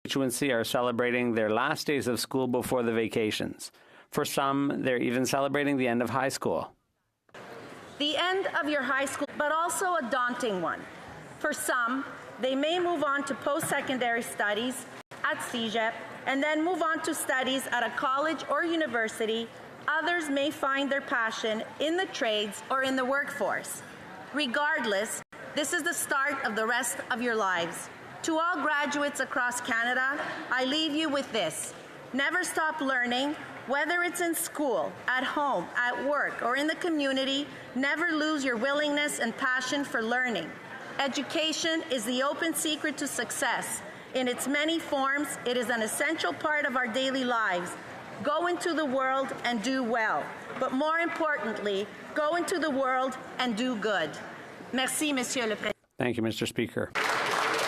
constituency are celebrating their last days of school before the vacations. For some, they're even celebrating the end of high school. The end of your high school, but also a daunting one. For some, they may move on to post-secondary studies at CEGEP and then move on to studies at a college or university. Others may find their passion in the trades or in the workforce. Regardless, this is the start of the rest of your lives. To all graduates across Canada, I leave you with this. Never stop learning, whether it's in school, at home, at work, or in the community. Never lose your willingness and passion for learning. Education is the open secret to success. In its many forms, it is an essential part of our daily lives. Go into the world and do well. But more importantly, go into the world and do good. Merci, Monsieur le Président. Thank you, Mr. Speaker.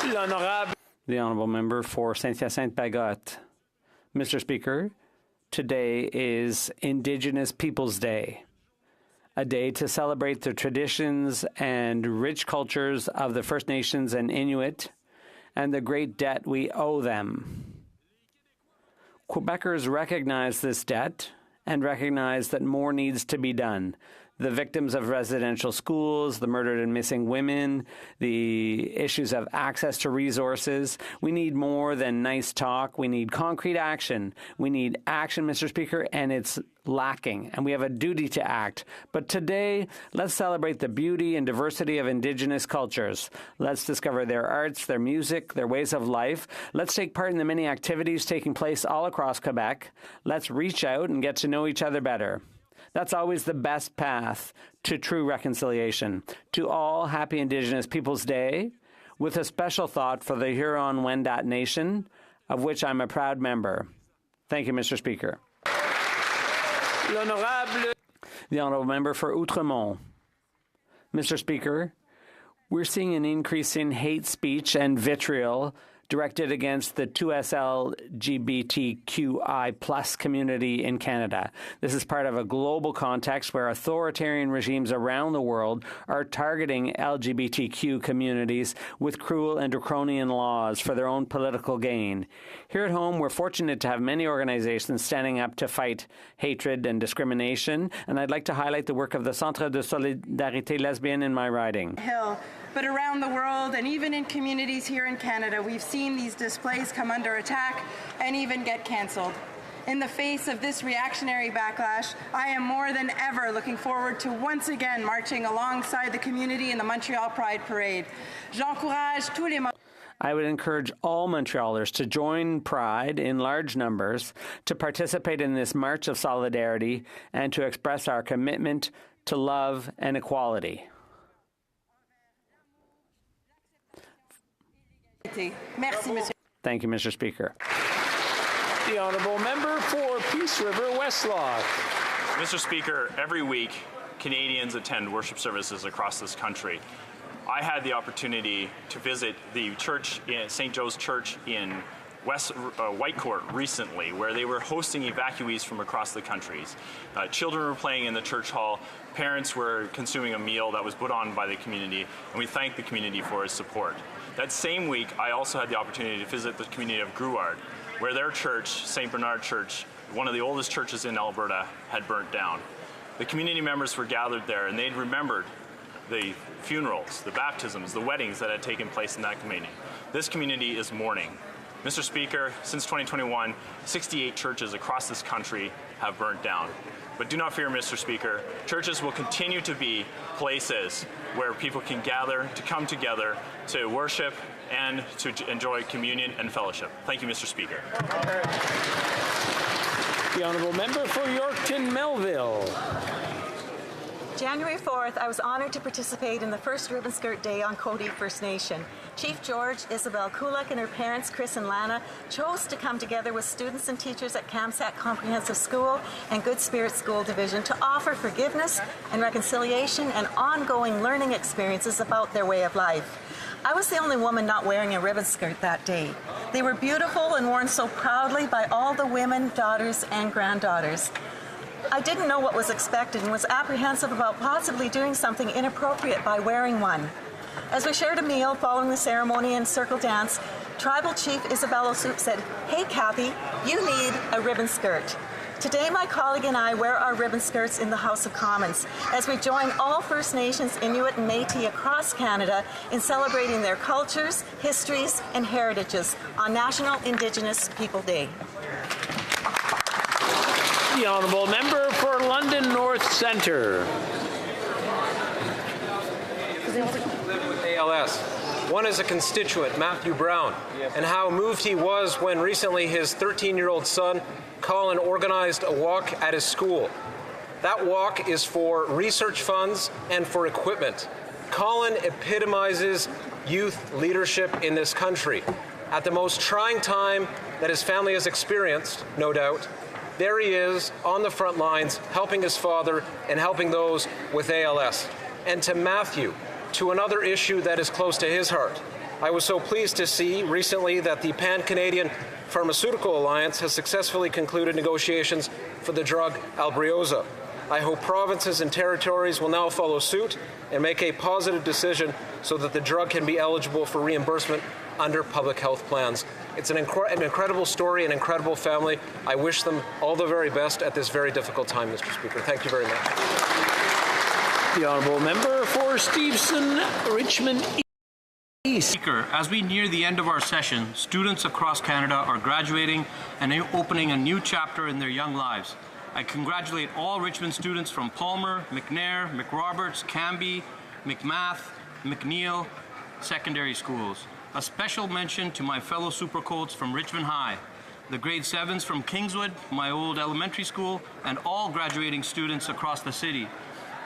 The Honourable Member for Saint-Hyacinthe-Bagotte. Mr. Speaker, today is Indigenous Peoples Day, a day to celebrate the traditions and rich cultures of the First Nations and Inuit and the great debt we owe them. Quebecers recognize this debt and recognize that more needs to be done. The victims of residential schools, the murdered and missing women, the issues of access to resources. We need more than nice talk. We need concrete action. We need action, Mr. Speaker, and it's lacking, and we have a duty to act. But today, let's celebrate the beauty and diversity of Indigenous cultures. Let's discover their arts, their music, their ways of life. Let's take part in the many activities taking place all across Quebec. Let's reach out and get to know each other better. That's always the best path to true reconciliation. To all, happy Indigenous Peoples Day, with a special thought for the Huron-Wendat Nation, of which I'm a proud member. Thank you, Mr. Speaker. The Honourable Member for Outremont. Mr. Speaker, we're seeing an increase in hate speech and vitriol directed against the 2SL LGBTQI+ community in Canada. This is part of a global context where authoritarian regimes around the world are targeting LGBTQ communities with cruel and draconian laws for their own political gain. Here at home, we're fortunate to have many organizations standing up to fight hatred and discrimination, and I'd like to highlight the work of the Centre de Solidarité Lesbienne in my riding. But around the world and even in communities here in Canada, we've seen these displays come under attack and even get cancelled. In the face of this reactionary backlash, I am more than ever looking forward to once again marching alongside the community in the Montreal Pride Parade. J'encourage tous les I would encourage all Montrealers to join Pride in large numbers, to participate in this march of solidarity, and to express our commitment to love and equality. Thank you, Mr. Speaker. The Honourable Member for Peace River Westlock. Mr. Speaker, every week Canadians attend worship services across this country. I had the opportunity to visit the church, St. Joe's Church in Whitecourt recently, where they were hosting evacuees from across the country. Children were playing in the church hall, parents were consuming a meal that was put on by the community, and we thank the community for its support. That same week, I also had the opportunity to visit the community of Grouard, where their church, St. Bernard Church, one of the oldest churches in Alberta, had burnt down. The community members were gathered there, and they'd remembered the funerals, the baptisms, the weddings that had taken place in that community. This community is mourning. Mr. Speaker, since 2021, 68 churches across this country have burnt down. But do not fear, Mr. Speaker. Churches will continue to be places where people can gather, to come together, to worship, and to enjoy communion and fellowship. Thank you, Mr. Speaker. The Honourable Member for Yorkton Melville. January 4th, I was honoured to participate in the first Ribbon Skirt Day on Cody First Nation. Chief George, Isabel Kulak, and her parents, Chris and Lana, chose to come together with students and teachers at Kamsack Comprehensive School and Good Spirit School Division to offer forgiveness and reconciliation and ongoing learning experiences about their way of life. I was the only woman not wearing a ribbon skirt that day. They were beautiful and worn so proudly by all the women, daughters, and granddaughters. I didn't know what was expected and was apprehensive about possibly doing something inappropriate by wearing one. As we shared a meal following the ceremony and circle dance, Tribal Chief Isabel Ossoop said, "Hey Kathy, you need a ribbon skirt." Today, my colleague and I wear our ribbon skirts in the House of Commons as we join all First Nations, Inuit, and Métis across Canada in celebrating their cultures, histories, and heritages on National Indigenous People Day. The honourable member for London North Centre. With ALS. One is a constituent, Matthew Brown, and how moved he was when recently his 13-year-old son, Colin, organized a walk at his school. That walk is for research funds and for equipment. Colin epitomizes youth leadership in this country. At the most trying time that his family has experienced, no doubt, there he is on the front lines helping his father and helping those with ALS. And to Matthew, to another issue that is close to his heart. I was so pleased to see recently that the Pan-Canadian Pharmaceutical Alliance has successfully concluded negotiations for the drug Albrioza. I hope provinces and territories will now follow suit and make a positive decision so that the drug can be eligible for reimbursement under public health plans. It's an incredible story, an incredible family. I wish them all the very best at this very difficult time, Mr. Speaker. Thank you very much. The honourable member for Stevenson, Richmond East. Speaker, as we near the end of our session, students across Canada are graduating and opening a new chapter in their young lives. I congratulate all Richmond students from Palmer, McNair, McRoberts, Cambie, McMath, McNeil secondary schools. A special mention to my fellow Supercolts from Richmond High, the grade 7s from Kingswood, my old elementary school, and all graduating students across the city.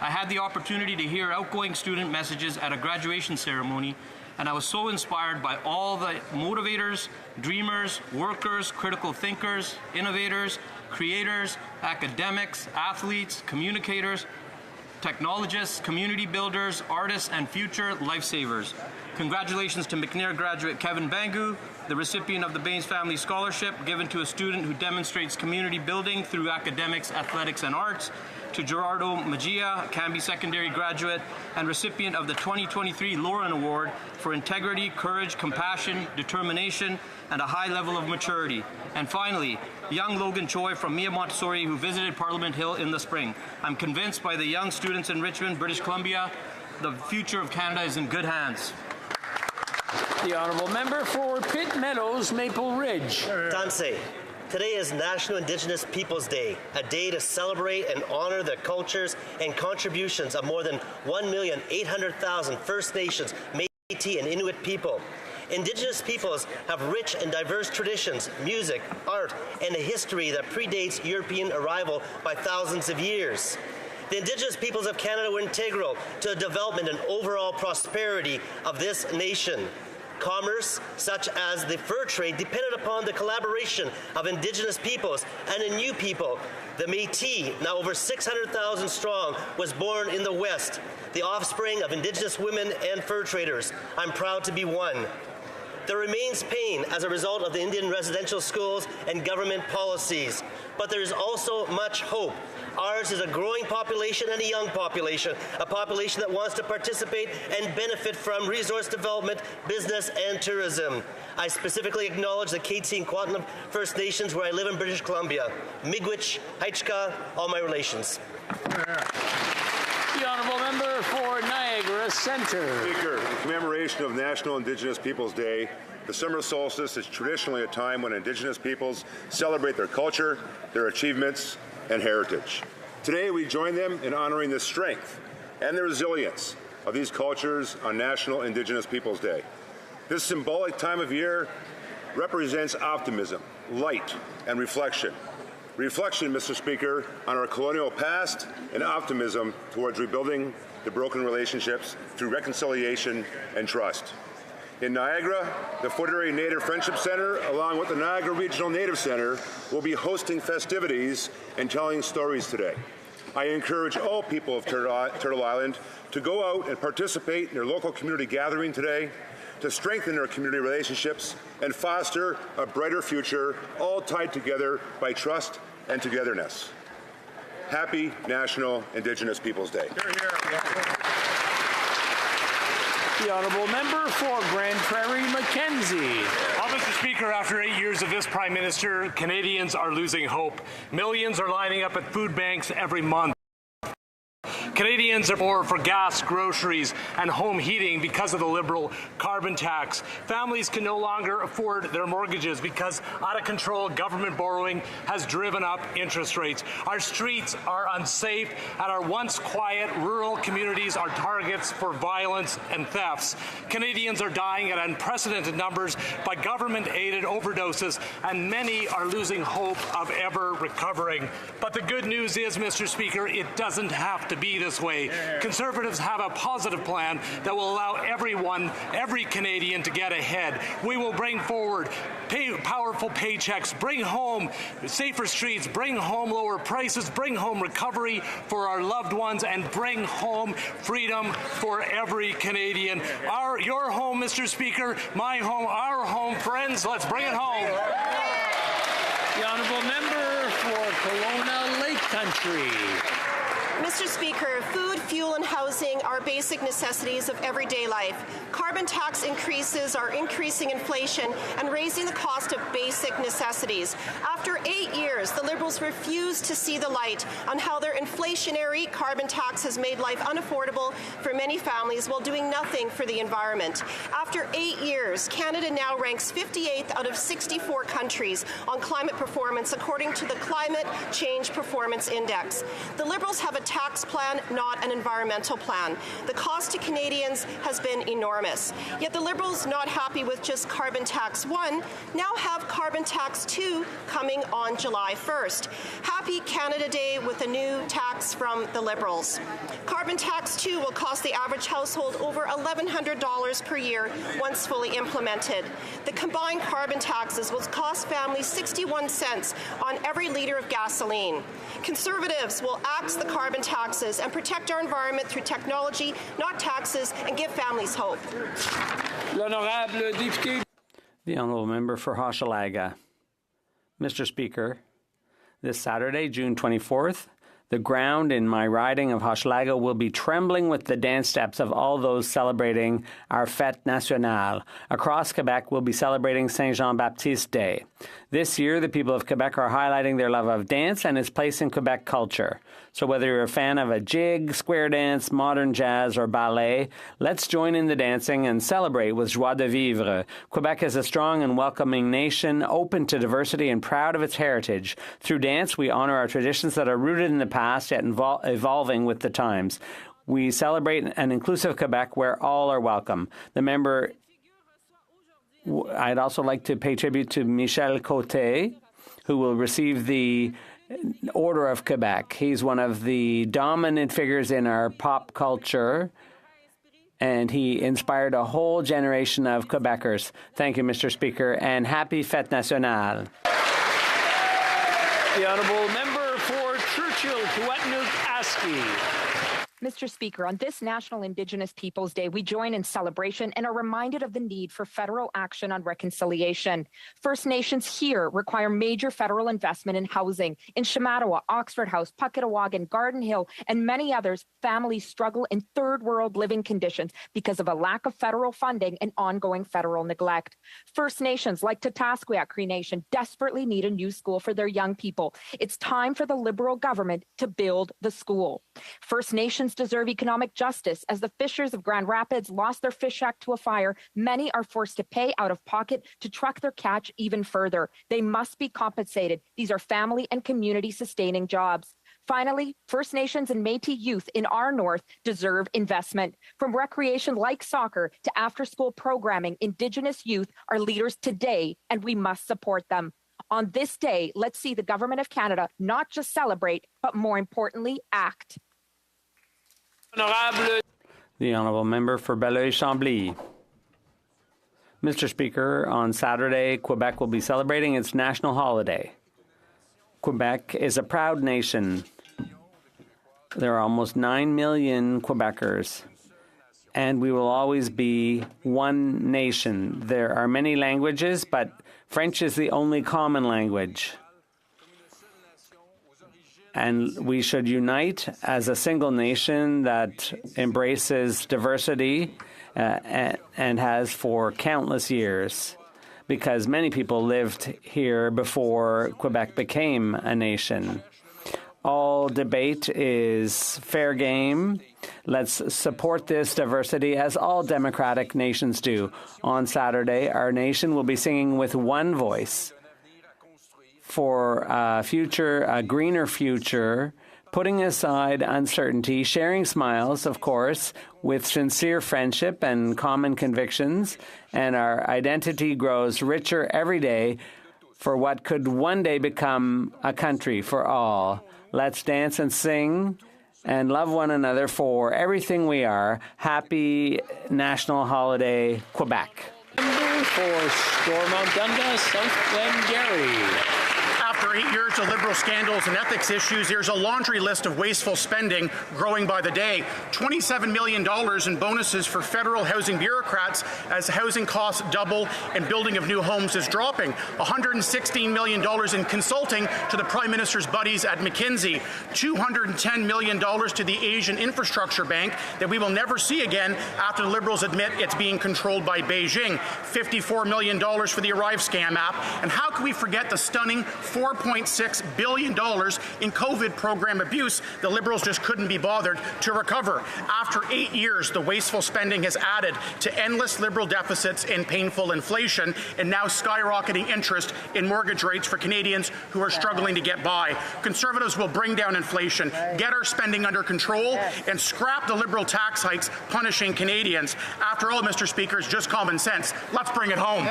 I had the opportunity to hear outgoing student messages at a graduation ceremony, and I was so inspired by all the motivators, dreamers, workers, critical thinkers, innovators, creators, academics, athletes, communicators, technologists, community builders, artists, and future lifesavers. Congratulations to McNair graduate Kevin Bangu, the recipient of the Baines Family Scholarship given to a student who demonstrates community building through academics, athletics, and arts, to Gerardo Magia, Cambie Secondary graduate and recipient of the 2023 Lauren Award for integrity, courage, compassion, determination, and a high level of maturity. And finally, young Logan Choi from Mia Montessori, who visited Parliament Hill in the spring. I'm convinced by the young students in Richmond, British Columbia, the future of Canada is in good hands. The honourable member for Pitt Meadows, Maple Ridge. Danse. Today is National Indigenous Peoples Day, a day to celebrate and honor the cultures and contributions of more than 1,800,000 First Nations, Métis, and Inuit people. Indigenous peoples have rich and diverse traditions, music, art, and a history that predates European arrival by thousands of years. The Indigenous peoples of Canada were integral to the development and overall prosperity of this nation. Commerce, such as the fur trade, depended upon the collaboration of Indigenous peoples and a new people. The Métis, now over 600,000 strong, was born in the West, the offspring of Indigenous women and fur traders. I'm proud to be one. There remains pain as a result of the Indian residential schools and government policies, but there is also much hope. Ours is a growing population and a young population, a population that wants to participate and benefit from resource development, business, and tourism. I specifically acknowledge the Métis and Kwantlen First Nations where I live in British Columbia. Miigwech, Haichka, all my relations. The honourable member for Niagara Centre. Speaker, in commemoration of National Indigenous Peoples Day, the summer solstice is traditionally a time when Indigenous peoples celebrate their culture, their achievements, and heritage. Today, we join them in honoring the strength and the resilience of these cultures on National Indigenous Peoples Day. This symbolic time of year represents optimism, light, and reflection. Reflection, Mr. Speaker, on our colonial past and optimism towards rebuilding the broken relationships through reconciliation and trust. In Niagara, the Footeray Native Friendship Centre, along with the Niagara Regional Native Centre, will be hosting festivities and telling stories today. I encourage all people of Turtle Island to go out and participate in their local community gathering today, to strengthen their community relationships and foster a brighter future, all tied together by trust and togetherness. Happy National Indigenous Peoples Day. The honourable member for Grand Prairie Mackenzie. Speaker, after 8 years of this Prime Minister, Canadians are losing hope. Millions are lining up at food banks every month. Canadians are poor for gas, groceries, and home heating because of the Liberal carbon tax. Families can no longer afford their mortgages because out-of-control government borrowing has driven up interest rates. Our streets are unsafe, and our once quiet rural communities are targets for violence and thefts. Canadians are dying at unprecedented numbers by government-aided overdoses, and many are losing hope of ever recovering. But the good news is, Mr. Speaker, it doesn't have to be this way. Conservatives have a positive plan that will allow every Canadian to get ahead. We will bring forward powerful paychecks, bring home safer streets, bring home lower prices, bring home recovery for our loved ones, and bring home freedom for every Canadian. Your home, Mr. Speaker, my home, our home, friends, let's bring it home. The honourable member for Kelowna Lake Country. Mr. Speaker, food, fuel, and housing are basic necessities of everyday life. Carbon tax increases are increasing inflation and raising the cost of basic necessities. After 8 years, the Liberals refuse to see the light on how their inflationary carbon tax has made life unaffordable for many families while doing nothing for the environment. After 8 years, Canada now ranks 58th out of 64 countries on climate performance according to the Climate Change Performance Index. The Liberals have a tax plan, not an environmental plan. The cost to Canadians has been enormous. Yet the Liberals, not happy with just Carbon Tax 1, now have Carbon Tax 2 coming on July 1st. Happy Canada Day with a new tax from the Liberals. Carbon Tax 2 will cost the average household over $1,100 per year once fully implemented. The combined carbon taxes will cost families 61 cents on every litre of gasoline. Conservatives will axe the carbon taxes and protect our environment through technology, not taxes, and give families hope. The honourable member for Hochelaga. Mr. Speaker, this Saturday, June 24th, the ground in my riding of Hochelaga will be trembling with the dance steps of all those celebrating our Fête Nationale. Across Quebec, we'll be celebrating Saint Jean-Baptiste Day. This year, the people of Quebec are highlighting their love of dance and its place in Quebec culture. So whether you're a fan of a jig, square dance, modern jazz, or ballet, let's join in the dancing and celebrate with joie de vivre. Quebec is a strong and welcoming nation, open to diversity and proud of its heritage. Through dance, we honor our traditions that are rooted in the past, yet evolving with the times. We celebrate an inclusive Quebec where all are welcome. The member, I'd also like to pay tribute to Michel Côté, who will receive the Order of Quebec. He's one of the dominant figures in our pop culture, and he inspired a whole generation of Quebecers. Thank you, Mr. Speaker, and happy Fête Nationale. The honourable member for Churchill, Kiiwetinoong-Aski. Mr. Speaker, on this National Indigenous Peoples Day, we join in celebration and are reminded of the need for federal action on reconciliation. First Nations here require major federal investment in housing. In Shamattawa, Oxford House, Pucketawagan, Garden Hill, and many others, families struggle in third world living conditions because of a lack of federal funding and ongoing federal neglect. First Nations like Tatasqueyak Cree Nation desperately need a new school for their young people. It's time for the Liberal government to build the school. First Nations deserve economic justice. As the fishers of Grand Rapids lost their fish shack to a fire, many are forced to pay out of pocket to truck their catch even further. They must be compensated. These are family and community sustaining jobs. Finally, First Nations and Métis youth in our north deserve investment. From recreation like soccer to after-school programming, Indigenous youth are leaders today, and we must support them. On this day, let's see the Government of Canada not just celebrate, but more importantly, act. The honourable member for Belleuil-Chambly. Mr. Speaker, on Saturday, Quebec will be celebrating its national holiday. Quebec is a proud nation. There are almost 9 million Quebecers, and we will always be one nation. There are many languages, but French is the only common language. And we should unite as a single nation that embraces diversity and has for countless years. because many people lived here before Quebec became a nation. All debate is fair game. Let's support this diversity as all democratic nations do. On Saturday, our nation will be singing with one voice for a greener future, putting aside uncertainty, sharing smiles, of course, with sincere friendship and common convictions, and our identity grows richer every day for what could one day become a country for all. Let's dance and sing and love one another for everything we are. Happy National Holiday, Quebec. For Stormont Dundas, South Glengarry. After 8 years of Liberal scandals and ethics issues, here's a laundry list of wasteful spending growing by the day. $27 million in bonuses for federal housing bureaucrats as housing costs double and building of new homes is dropping. $116 million in consulting to the Prime Minister's buddies at McKinsey. $210 million to the Asian Infrastructure Bank that we will never see again after the Liberals admit it's being controlled by Beijing. $54 million for the Arrive Scam app. And how can we forget the stunning $4.6 billion in COVID program abuse the Liberals just couldn't be bothered to recover. After 8 years, the wasteful spending has added to endless Liberal deficits and painful inflation, and now skyrocketing interest in mortgage rates for Canadians who are struggling to get by. Conservatives will bring down inflation, get our spending under control, and scrap the Liberal tax hikes punishing Canadians. After all, Mr. Speaker, it's just common sense. Let's bring it home.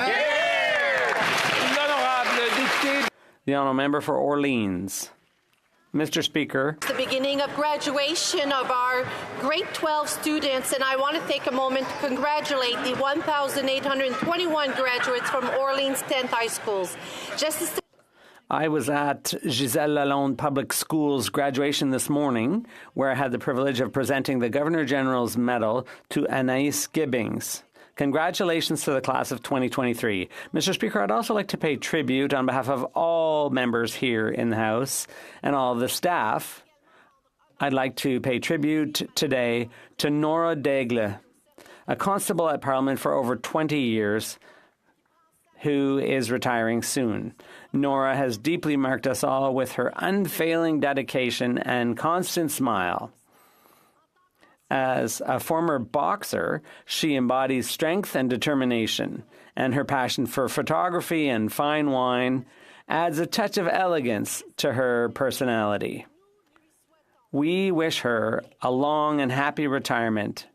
The honourable member for Orleans. Mr. Speaker. The beginning of graduation of our grade 12 students, and I want to take a moment to congratulate the 1,821 graduates from Orleans 10th High Schools. I was at Gisèle Lalonde Public Schools graduation this morning, where I had the privilege of presenting the Governor General's Medal to Anaïs Gibbings. Congratulations to the class of 2023. Mr. Speaker, I'd also like to pay tribute on behalf of all members here in the House and all the staff. I'd like to pay tribute today to Nora Daigle, a constable at Parliament for over 20 years, who is retiring soon. Nora has deeply marked us all with her unfailing dedication and constant smile. As a former boxer, she embodies strength and determination, and her passion for photography and fine wine adds a touch of elegance to her personality. We wish her a long and happy retirement,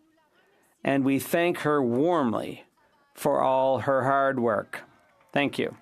and we thank her warmly for all her hard work. Thank you.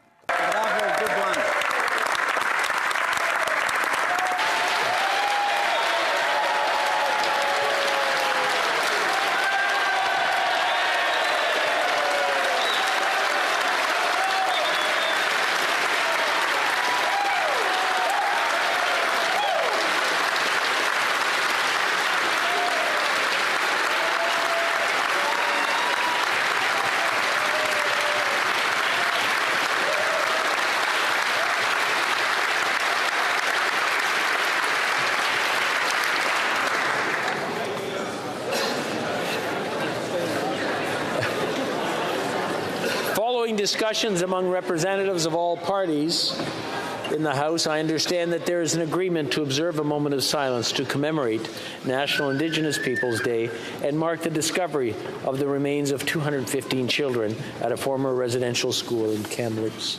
Discussions among representatives of all parties in the House, I understand that there is an agreement to observe a moment of silence to commemorate National Indigenous Peoples Day and mark the discovery of the remains of 215 children at a former residential school in Kamloops.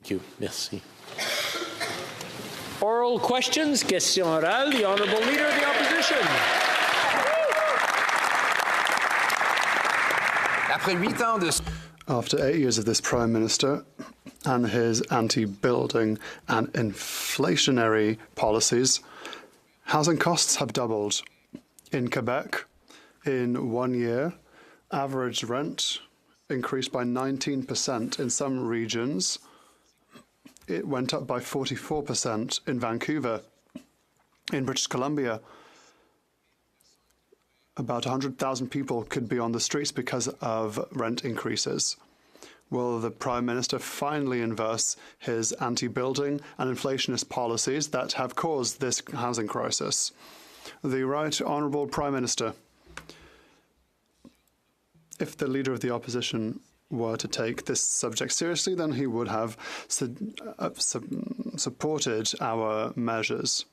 Thank you. Merci. Oral questions, question orale, the Honourable Leader of the Opposition. After 8 years of this Prime Minister and his anti-building and inflationary policies, housing costs have doubled. In Quebec, in 1 year, average rent increased by 19% in some regions. It went up by 44% in Vancouver. In British Columbia, about 100,000 people could be on the streets because of rent increases. Will the Prime Minister finally inverse his anti-building and inflationist policies that have caused this housing crisis? The Right Honourable Prime Minister. If the Leader of the Opposition were to take this subject seriously, then he would have supported our measures.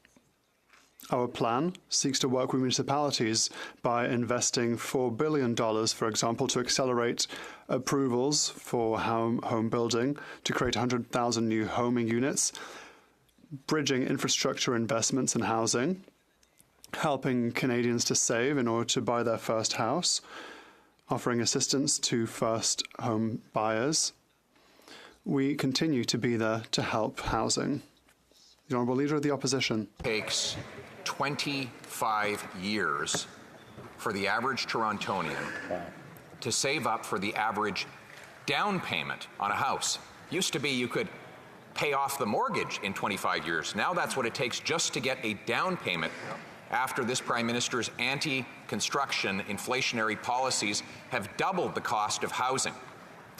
Our plan seeks to work with municipalities by investing $4 billion, for example, to accelerate approvals for home building, to create 100,000 new homing units, bridging infrastructure investments in housing, helping Canadians to save in order to buy their first house, offering assistance to first home buyers. We continue to be there to help housing. The Honourable Leader of the Opposition. Takes 25 years for the average Torontonian to save up for the average down payment on a house. Used to be you could pay off the mortgage in 25 years. Now that's what it takes just to get a down payment after this Prime Minister's anti-construction inflationary policies have doubled the cost of housing.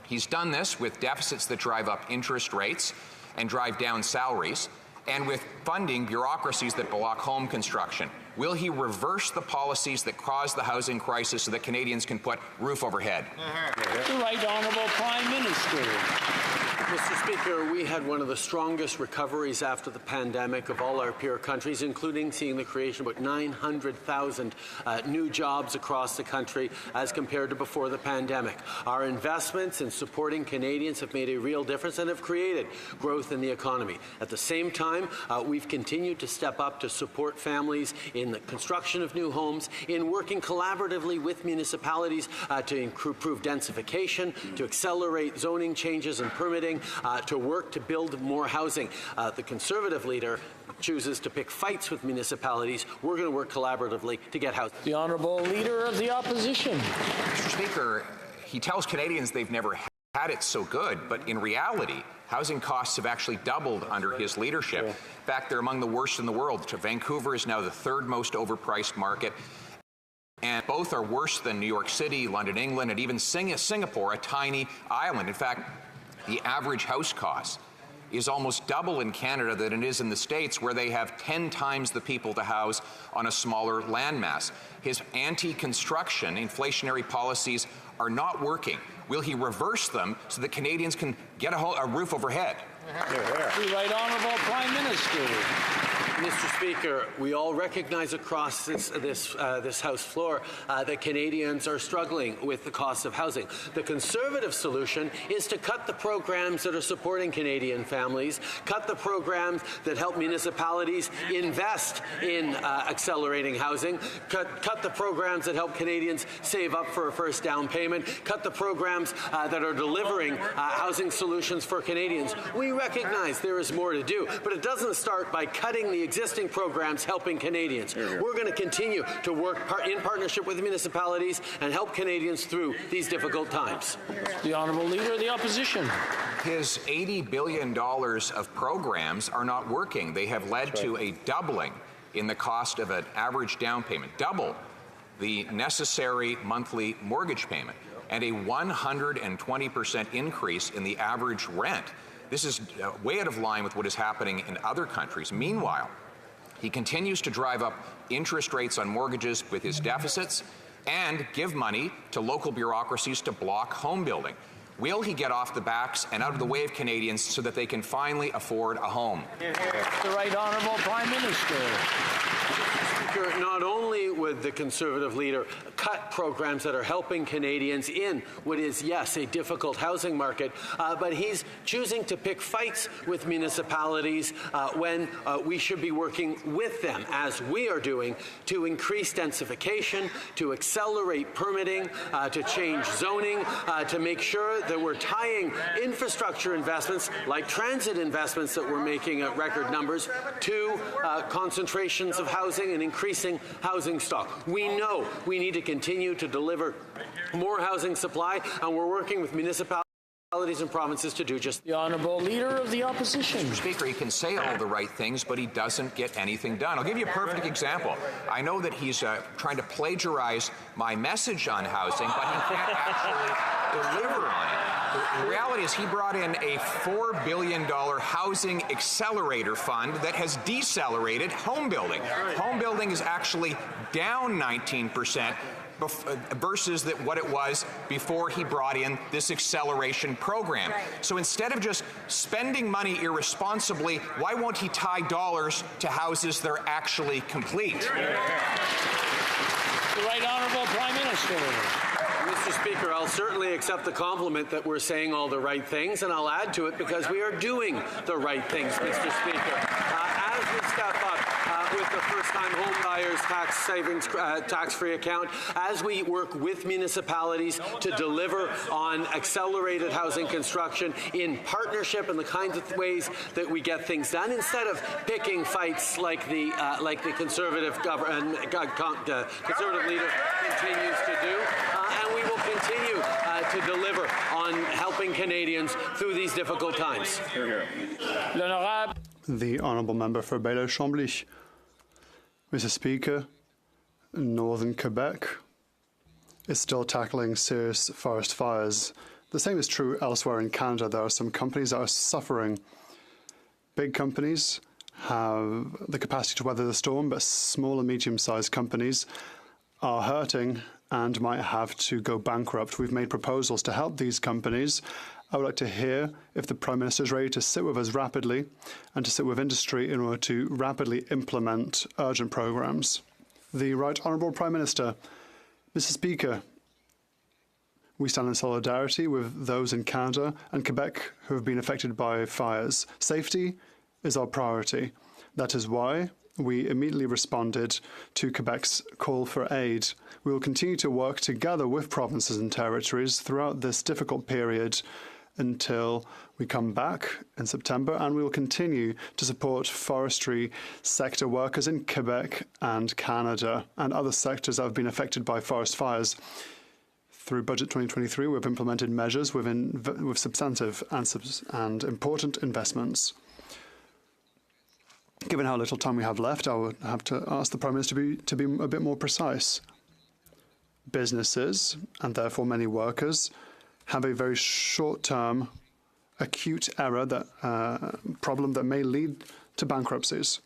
He's done this with deficits that drive up interest rates and drive down salaries, and with funding bureaucracies that block home construction. Will he reverse the policies that caused the housing crisis so that Canadians can put roof overhead? The Right Honourable Prime Minister. Mr. Speaker, we had one of the strongest recoveries after the pandemic of all our peer countries, including seeing the creation of about 900,000 new jobs across the country as compared to before the pandemic. Our investments in supporting Canadians have made a real difference and have created growth in the economy. At the same time, we've continued to step up to support families in the construction of new homes, in working collaboratively with municipalities to improve densification, to accelerate zoning changes and permitting, to work to build more housing. The Conservative leader chooses to pick fights with municipalities. We're going to work collaboratively to get housing. The Honourable Leader of the Opposition. Mr. Speaker, he tells Canadians they've never had it so good, but in reality, housing costs have actually doubled under his leadership. In fact, they're among the worst in the world. Vancouver is now the third most overpriced market. And both are worse than New York City, London, England, and even Singapore, a tiny island. In fact, the average house cost is almost double in Canada than it is in the States, where they have 10 times the people to house on a smaller landmass. His anti-construction inflationary policies are not working. Will he reverse them so that Canadians can get a roof overhead? The Right Honourable Prime Minister. Mr. Speaker, we all recognize across this House floor that Canadians are struggling with the cost of housing. The Conservative solution is to cut the programs that are supporting Canadian families, cut the programs that help municipalities invest in accelerating housing, cut the programs that help Canadians save up for a first down payment, cut the programs that are delivering housing solutions for Canadians. We recognize there is more to do, but it doesn't start by cutting the existing programs helping Canadians. We're going to continue to work in partnership with municipalities and help Canadians through these difficult times. The Honourable Leader of the Opposition. His $80 billion of programs are not working. They have led to a doubling in the cost of an average down payment, double the necessary monthly mortgage payment, and a 120% increase in the average rent. This is way out of line with what is happening in other countries. Meanwhile, he continues to drive up interest rates on mortgages with his deficits and give money to local bureaucracies to block home building. Will he get off the backs and out of the way of Canadians so that they can finally afford a home? The Right Honourable Prime Minister. Speaker, not only would the Conservative leader cut programs that are helping Canadians in what is, yes, a difficult housing market, but he's choosing to pick fights with municipalities when we should be working with them, as we are doing, to increase densification, to accelerate permitting, to change zoning, to make sure that we're tying infrastructure investments like transit investments that we're making at record numbers to concentrations of housing and increasing housing stock. We know we need to continue to deliver more housing supply, and we're working with municipalities and provinces to do just. The Honourable Leader of the Opposition. Mr. Speaker, he can say all the right things, but he doesn't get anything done. I'll give you a perfect example. I know that he's trying to plagiarize my message on housing, but he can't actually deliver on it. The reality is he brought in a $4 billion housing accelerator fund that has decelerated home building. Home building is actually down 19%. Versus what it was before he brought in this acceleration program. So instead of just spending money irresponsibly, why won't he tie dollars to houses that are actually complete? The Right Honourable Prime Minister. Mr. Speaker, I'll certainly accept the compliment that we're saying all the right things, and I'll add to it because we are doing the right things, Mr. Speaker. As we step up with the first-time home buyers tax savings tax-free account, as we work with municipalities to deliver on accelerated housing construction in partnership and the kinds of ways that we get things done, instead of picking fights like the Conservative Conservative leader continues to do, and we will continue to deliver on helping Canadians through these difficult times. The Honourable Member for Bailey-Chambly. Mr. Speaker, Northern Quebec is still tackling serious forest fires. The same is true elsewhere in Canada. There are some companies that are suffering. Big companies have the capacity to weather the storm, but small and medium-sized companies are hurting and might have to go bankrupt. We've made proposals to help these companies. I would like to hear if the Prime Minister is ready to sit with us rapidly and to sit with industry in order to rapidly implement urgent programs. The Right Honourable Prime Minister. Mr. Speaker, we stand in solidarity with those in Canada and Quebec who have been affected by fires. Safety is our priority. That is why we immediately responded to Quebec's call for aid. We will continue to work together with provinces and territories throughout this difficult period until we come back in September, and we will continue to support forestry sector workers in Quebec and Canada and other sectors that have been affected by forest fires. Through Budget 2023, we've implemented measures with substantive and important investments. Given how little time we have left, I would have to ask the Prime Minister to be a bit more precise. Businesses, and therefore many workers, have a very short-term, acute problem that may lead to bankruptcies.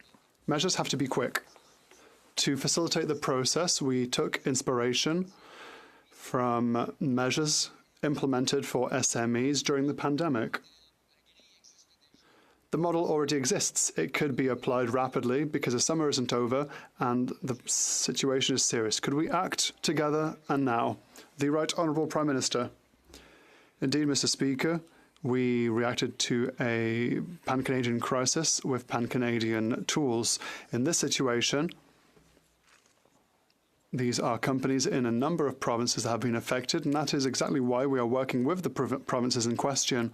Measures have to be quick. To facilitate the process, we took inspiration from measures implemented for SMEs during the pandemic. The model already exists. It could be applied rapidly because the summer isn't over and the situation is serious. Could we act together and now? The Right Honourable Prime Minister. Indeed, Mr. Speaker, we reacted to a pan-Canadian crisis with pan-Canadian tools. In this situation, these are companies in a number of provinces that have been affected, and that is exactly why we are working with the provinces in question.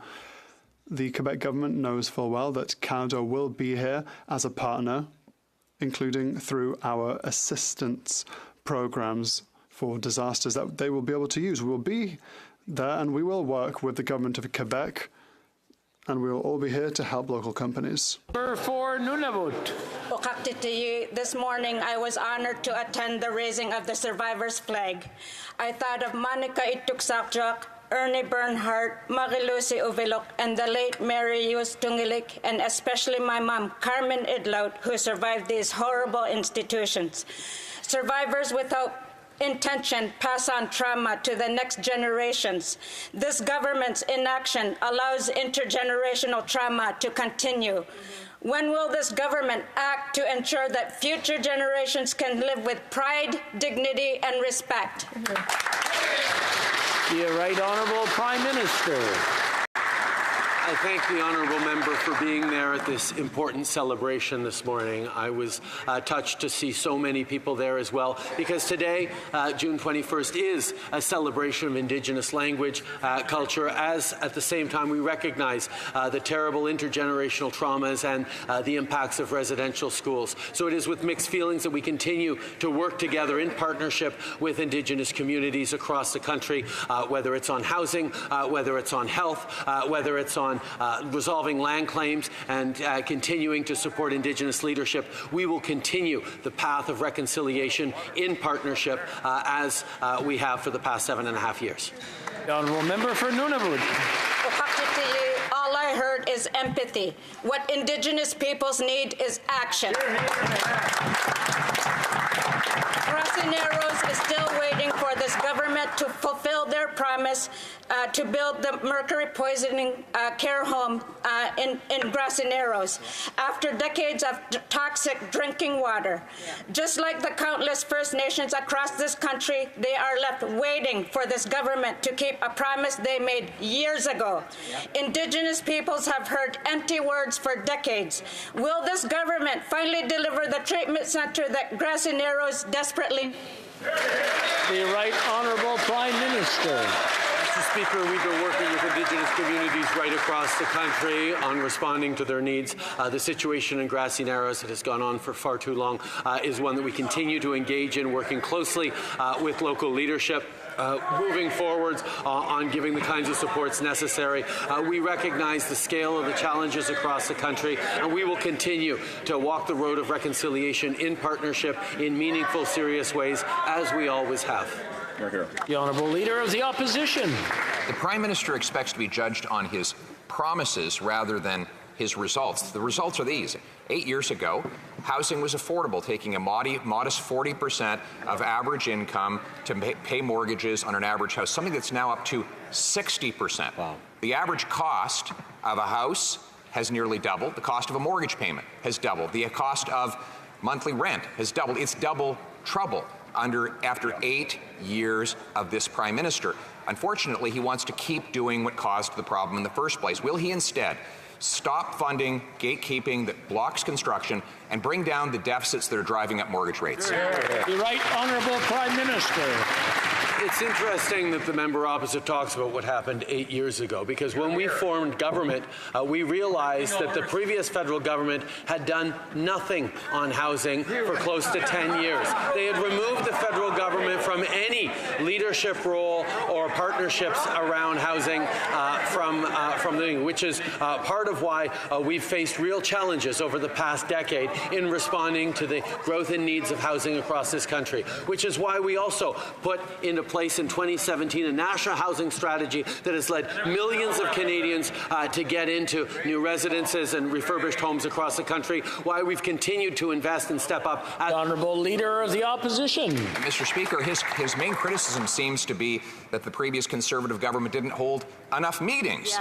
The Quebec government knows full well that Canada will be here as a partner, including through our assistance programs for disasters that they will be able to use. We will be there and we will work with the government of Quebec, and we will all be here to help local companies. For Nunavut. This morning, I was honored to attend the raising of the survivors' flag. I thought of Monica Ituksakjak, Ernie Bernhardt, Marilusi Uvilok, and the late Mary Yus Tungilik, and especially my mom, Carmen Idlaut, who survived these horrible institutions. Survivors without intention pass on trauma to the next generations. This government's inaction allows intergenerational trauma to continue. When will this government act to ensure that future generations can live with pride, dignity, and respect? The Right Honourable Prime Minister. I thank the honourable member for being there at this important celebration this morning. I was touched to see so many people there as well, because today, June 21st, is a celebration of Indigenous language, culture, as at the same time we recognize the terrible intergenerational traumas and the impacts of residential schools. So it is with mixed feelings that we continue to work together in partnership with Indigenous communities across the country, whether it's on housing, whether it's on health, whether it's on resolving land claims and continuing to support Indigenous leadership. We will continue the path of reconciliation in partnership as we have for the past 7.5 years. The Honourable Member for Nunavut. All I heard is empathy. What Indigenous peoples need is action. Brasileiros is still waiting for this government to fulfill their promise to build the mercury poisoning care home in Brasileiros after decades of toxic drinking water. Just like the countless First Nations across this country, they are left waiting for this government to keep a promise they made years ago. Indigenous peoples have heard empty words for decades. Will this government finally deliver the treatment center that Brasileiros desperately? The Right Honourable Prime Minister. Mr. Speaker, we've been working with Indigenous communities right across the country on responding to their needs. The situation in Grassy Narrows that has gone on for far too long is one that we continue to engage in, working closely with local leadership. Moving forwards on giving the kinds of supports necessary. We recognize the scale of the challenges across the country, and we will continue to walk the road of reconciliation in partnership in meaningful, serious ways, as we always have. The Honourable Leader of the Opposition. The Prime Minister expects to be judged on his promises rather than his results. The results are these. 8 years ago, housing was affordable, taking a modest 40% of average income to pay mortgages on an average house, something that's now up to 60%. Wow. The average cost of a house has nearly doubled. The cost of a mortgage payment has doubled. The cost of monthly rent has doubled. It's double trouble after 8 years of this Prime Minister. Unfortunately, he wants to keep doing what caused the problem in the first place. Will he instead stop funding gatekeeping that blocks construction and bring down the deficits that are driving up mortgage rates? The Right Honourable Prime Minister. It's interesting that the member opposite talks about what happened 8 years ago, because when we formed government, we realized that the previous federal government had done nothing on housing for close to 10 years. They had removed the federal government from any leadership role or partnerships around housing which is part of why we've faced real challenges over the past decade in responding to the growth and needs of housing across this country, which is why we also put into place in 2017 a national housing strategy that has led millions of Canadians to get into new residences and refurbished homes across the country, why we've continued to invest and step up. The Honourable Leader of the Opposition. Mr. Speaker, his main criticism seems to be that the previous Conservative government didn't hold enough meetings.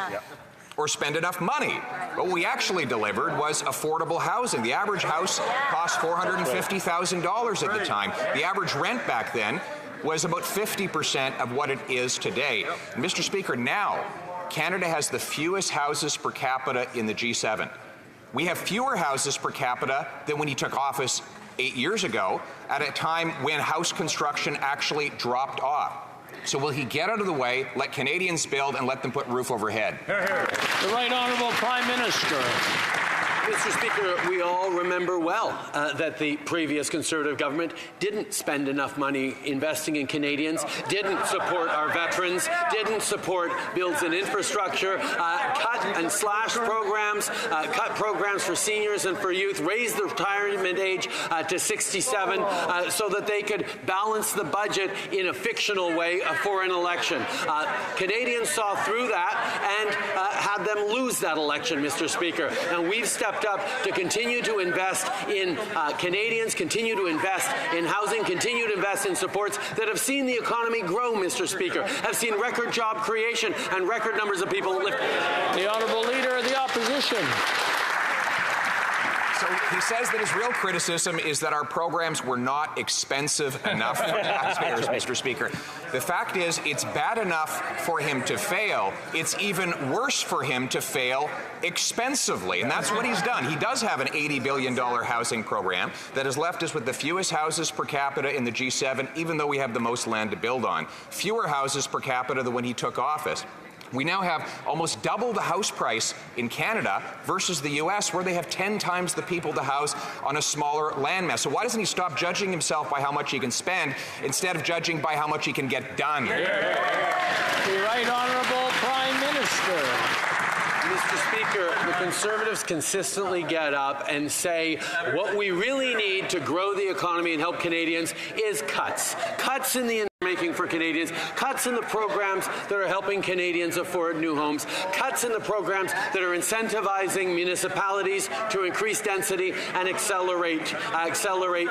Or spend enough money. What we actually delivered was affordable housing. The average house cost $450,000 at the time. The average rent back then was about 50% of what it is today. And Mr. Speaker, now Canada has the fewest houses per capita in the G7. We have fewer houses per capita than when he took office 8 years ago, at a time when house construction actually dropped off. So will he get out of the way, let Canadians build, and let them put roof overhead? The Right Honourable Prime Minister. Mr. Speaker, we all remember well that the previous Conservative government didn't spend enough money investing in Canadians, didn't support our veterans, didn't support builds in infrastructure, cut and slash programs, cut programs for seniors and for youth, raised the retirement age to 67 so that they could balance the budget in a fictional way for an election. Canadians saw through that and had them lose that election, Mr. Speaker. And we've stepped stepped up to continue to invest in Canadians, continue to invest in housing, continue to invest in supports that have seen the economy grow, Mr. Speaker, have seen record job creation and record numbers of people live. The Honourable Leader of the Opposition. So he says that his real criticism is that our programs were not expensive enough for taxpayers, Mr. Speaker. The fact is, it's bad enough for him to fail. It's even worse for him to fail expensively, and that's what he's done. He does have an $80 billion housing program that has left us with the fewest houses per capita in the G7, even though we have the most land to build on. Fewer houses per capita than when he took office. We now have almost double the house price in Canada versus the U.S., where they have 10 times the people to house on a smaller landmass. So why doesn't he stop judging himself by how much he can spend instead of judging by how much he can get done? The Right Honourable Prime Minister. Mr. Speaker, the Conservatives consistently get up and say what we really need to grow the economy and help Canadians is cuts. Cuts in the making for Canadians, cuts in the programs that are helping Canadians afford new homes, cuts in the programs that are incentivizing municipalities to increase density and accelerate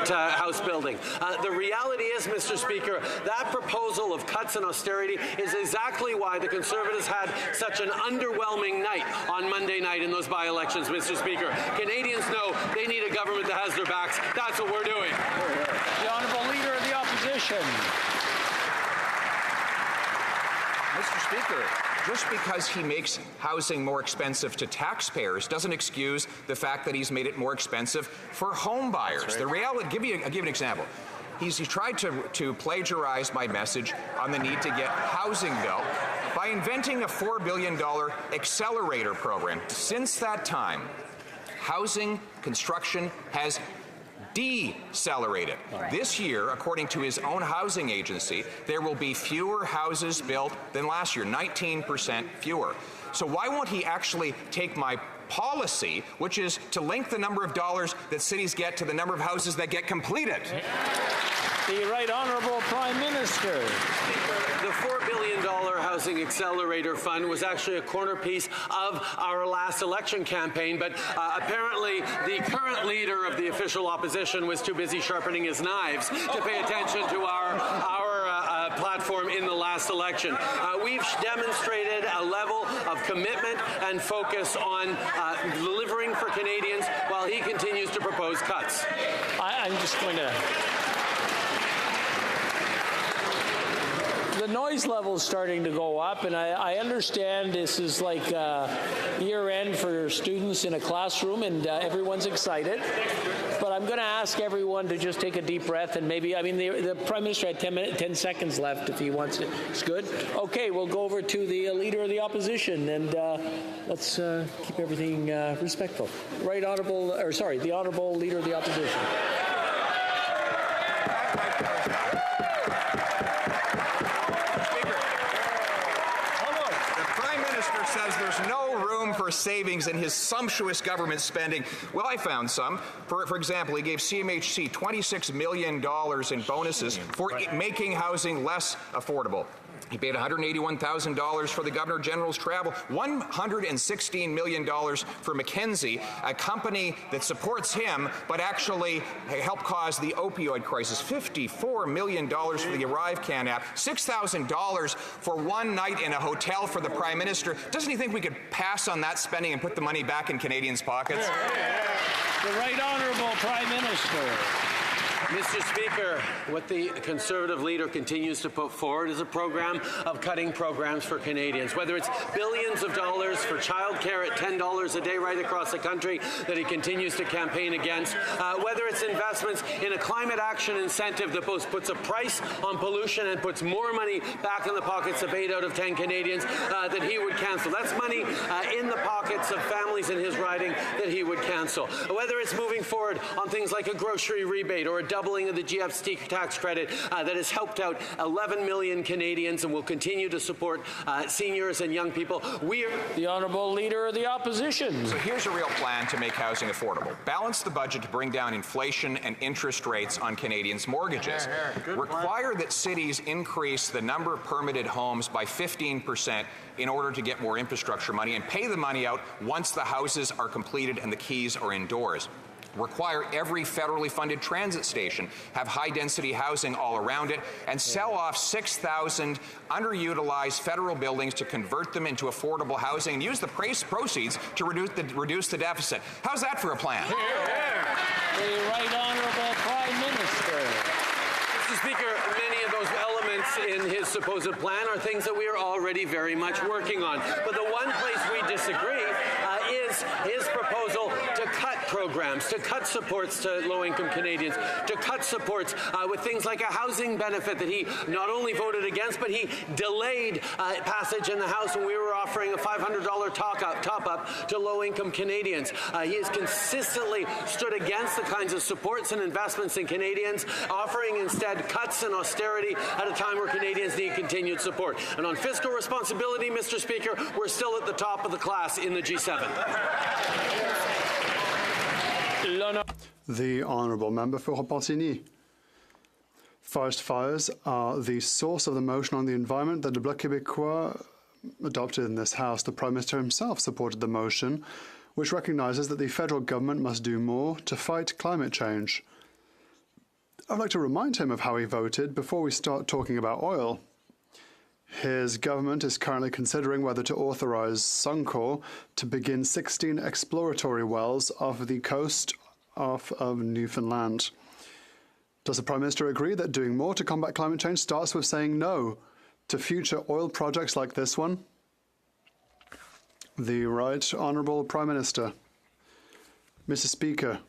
house building. The reality is, Mr. Speaker, that proposal of cuts and austerity is exactly why the Conservatives had such an underwhelming night on Monday night in those by-elections, Mr. Speaker. Canadians know they need a government that has their backs. That's what we're doing. The Honourable Leader of the Opposition. Mr. Speaker, just because he makes housing more expensive to taxpayers doesn't excuse the fact that he's made it more expensive for home buyers. Right. The reality, I'll give you an example. He's tried to plagiarize my message on the need to get housing built by inventing a $4 billion accelerator program. Since that time, housing construction has decelerated. Right. This year, according to his own housing agency, there will be fewer houses built than last year, 19% fewer. So why won't he actually take my policy, which is to link the number of dollars that cities get to the number of houses that get completed? The Right Honourable Prime Minister. The $4 billion Housing Accelerator Fund was actually a corner piece of our last election campaign, but apparently the current leader of the official opposition was too busy sharpening his knives to pay attention to our platform in the last election. We've demonstrated a level of commitment and focus on delivering for Canadians while he continues to propose cuts. I'm just going to... The noise level is starting to go up, and I understand this is like year end for students in a classroom, and everyone's excited. But I'm going to ask everyone to just take a deep breath, and maybe, the Prime Minister had 10 seconds left if he wants it. It's good? Okay, we'll go over to the Leader of the Opposition, and let's keep everything respectful. The Honourable Leader of the Opposition. Says there's no room for savings in his sumptuous government spending. Well, I found some. For example, he gave CMHC $26 million in bonuses for making housing less affordable. He paid $181,000 for the Governor General's travel, $116 million for McKinsey, a company that supports him but actually helped cause the opioid crisis, $54 million for the ArriveCan app, $6,000 for one night in a hotel for the Prime Minister. Doesn't he think we could pass on that spending and put the money back in Canadians' pockets? The Right Honourable Prime Minister. Mr. Speaker, what the Conservative leader continues to put forward is a program of cutting programs for Canadians, whether it's billions of dollars for childcare at $10 a day right across the country that he continues to campaign against, whether it's investments in a climate action incentive that both puts a price on pollution and puts more money back in the pockets of 8 out of 10 Canadians that he would cancel. That's money in the pockets of families in his riding that he would cancel. Whether it's moving forward on things like a grocery rebate or a doubling of the GST tax credit that has helped out 11 million Canadians and will continue to support seniors and young people. We are the Honourable Leader of the Opposition. So here's a real plan to make housing affordable. Balance the budget to bring down inflation and interest rates on Canadians' mortgages. Require that cities increase the number of permitted homes by 15% in order to get more infrastructure money, and pay the money out once the houses are completed and the keys are indoors. Require every federally funded transit station have high-density housing all around it, and sell off 6,000 underutilized federal buildings to convert them into affordable housing and use the proceeds to reduce the deficit. How's that for a plan? The Right Honourable Prime Minister. Mr. Speaker, many of those elements in his supposed plan are things that we are already very much working on. But the one place we disagree is his proposal to cut programs, to cut supports to low-income Canadians, to cut supports with things like a housing benefit that he not only voted against, but he delayed passage in the House when we were offering a $500 top-up to low-income Canadians. He has consistently stood against the kinds of supports and investments in Canadians, offering instead cuts and austerity at a time where Canadians need continued support. And on fiscal responsibility, Mr. Speaker, we're still at the top of the class in the G7. The Honourable Member for Repentigny. Forest fires are the source of the motion on the environment that the Bloc Québécois adopted in this House. The Prime Minister himself supported the motion, which recognises that the federal government must do more to fight climate change. I'd like to remind him of how he voted before we start talking about oil. His government is currently considering whether to authorise Suncor to begin 16 exploratory wells off the coast of Newfoundland. Does the Prime Minister agree that doing more to combat climate change starts with saying no to future oil projects like this one? The Right Honourable Prime Minister. Mr. Speaker,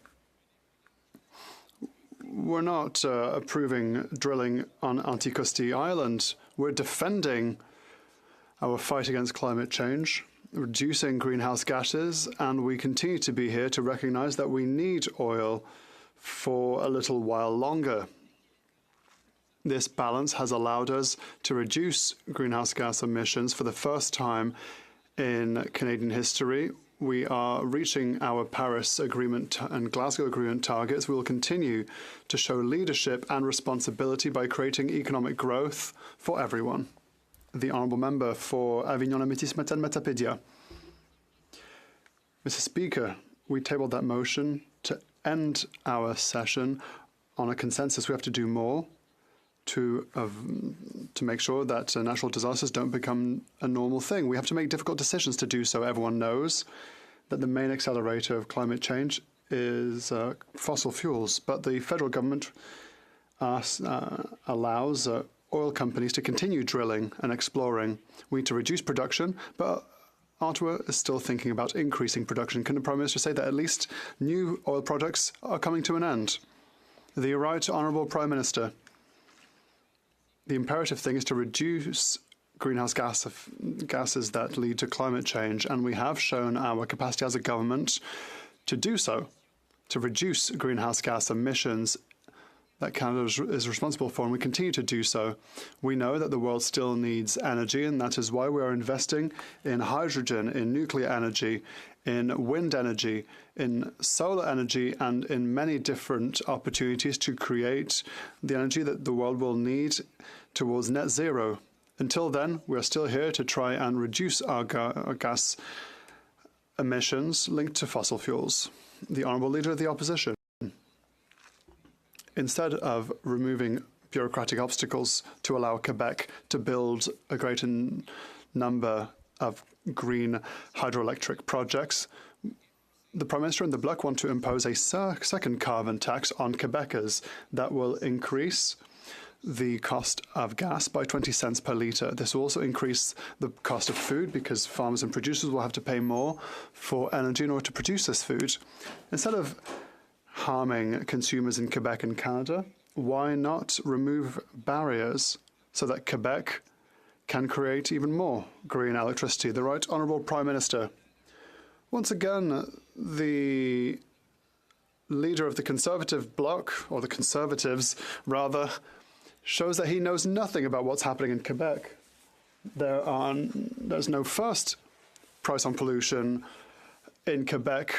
we're not approving drilling on Anticosti Island. We're defending our fight against climate change, reducing greenhouse gases, and we continue to be here to recognise that we need oil for a little while longer. This balance has allowed us to reduce greenhouse gas emissions for the first time in Canadian history. We are reaching our Paris Agreement and Glasgow Agreement targets. We will continue to show leadership and responsibility by creating economic growth for everyone. The Honourable Member for Avignon-Métis-Matane-Matapédia. Mr. Speaker, we tabled that motion to end our session on a consensus. We have to do more to make sure that natural disasters don't become a normal thing. We have to make difficult decisions to do so. Everyone knows that the main accelerator of climate change is fossil fuels, but the federal government allows oil companies to continue drilling and exploring. We need to reduce production, but Ottawa is still thinking about increasing production. Can the Prime Minister say that at least new oil projects are coming to an end? The Right Honourable Prime Minister. The imperative thing is to reduce greenhouse gases that lead to climate change, and we have shown our capacity as a government to do so, to reduce greenhouse gas emissions that Canada is responsible for, and we continue to do so. We know that the world still needs energy, and that is why we are investing in hydrogen, in nuclear energy, in wind energy, in solar energy, and in many different opportunities to create the energy that the world will need towards net zero. Until then, we are still here to try and reduce our gas emissions linked to fossil fuels. The Honourable Leader of the Opposition. Instead of removing bureaucratic obstacles to allow Quebec to build a greater number of green hydroelectric projects, the Prime Minister and the Bloc want to impose a second carbon tax on Quebecers that will increase the cost of gas by 20 cents per litre. This will also increase the cost of food because farmers and producers will have to pay more for energy in order to produce this food. Instead of harming consumers in Quebec and Canada, why not remove barriers so that Quebec can create even more green electricity? The Right Honourable Prime Minister. Once again, the leader of the Conservative bloc, or the Conservatives rather, shows that he knows nothing about what's happening in Quebec. There's no first price on pollution in Quebec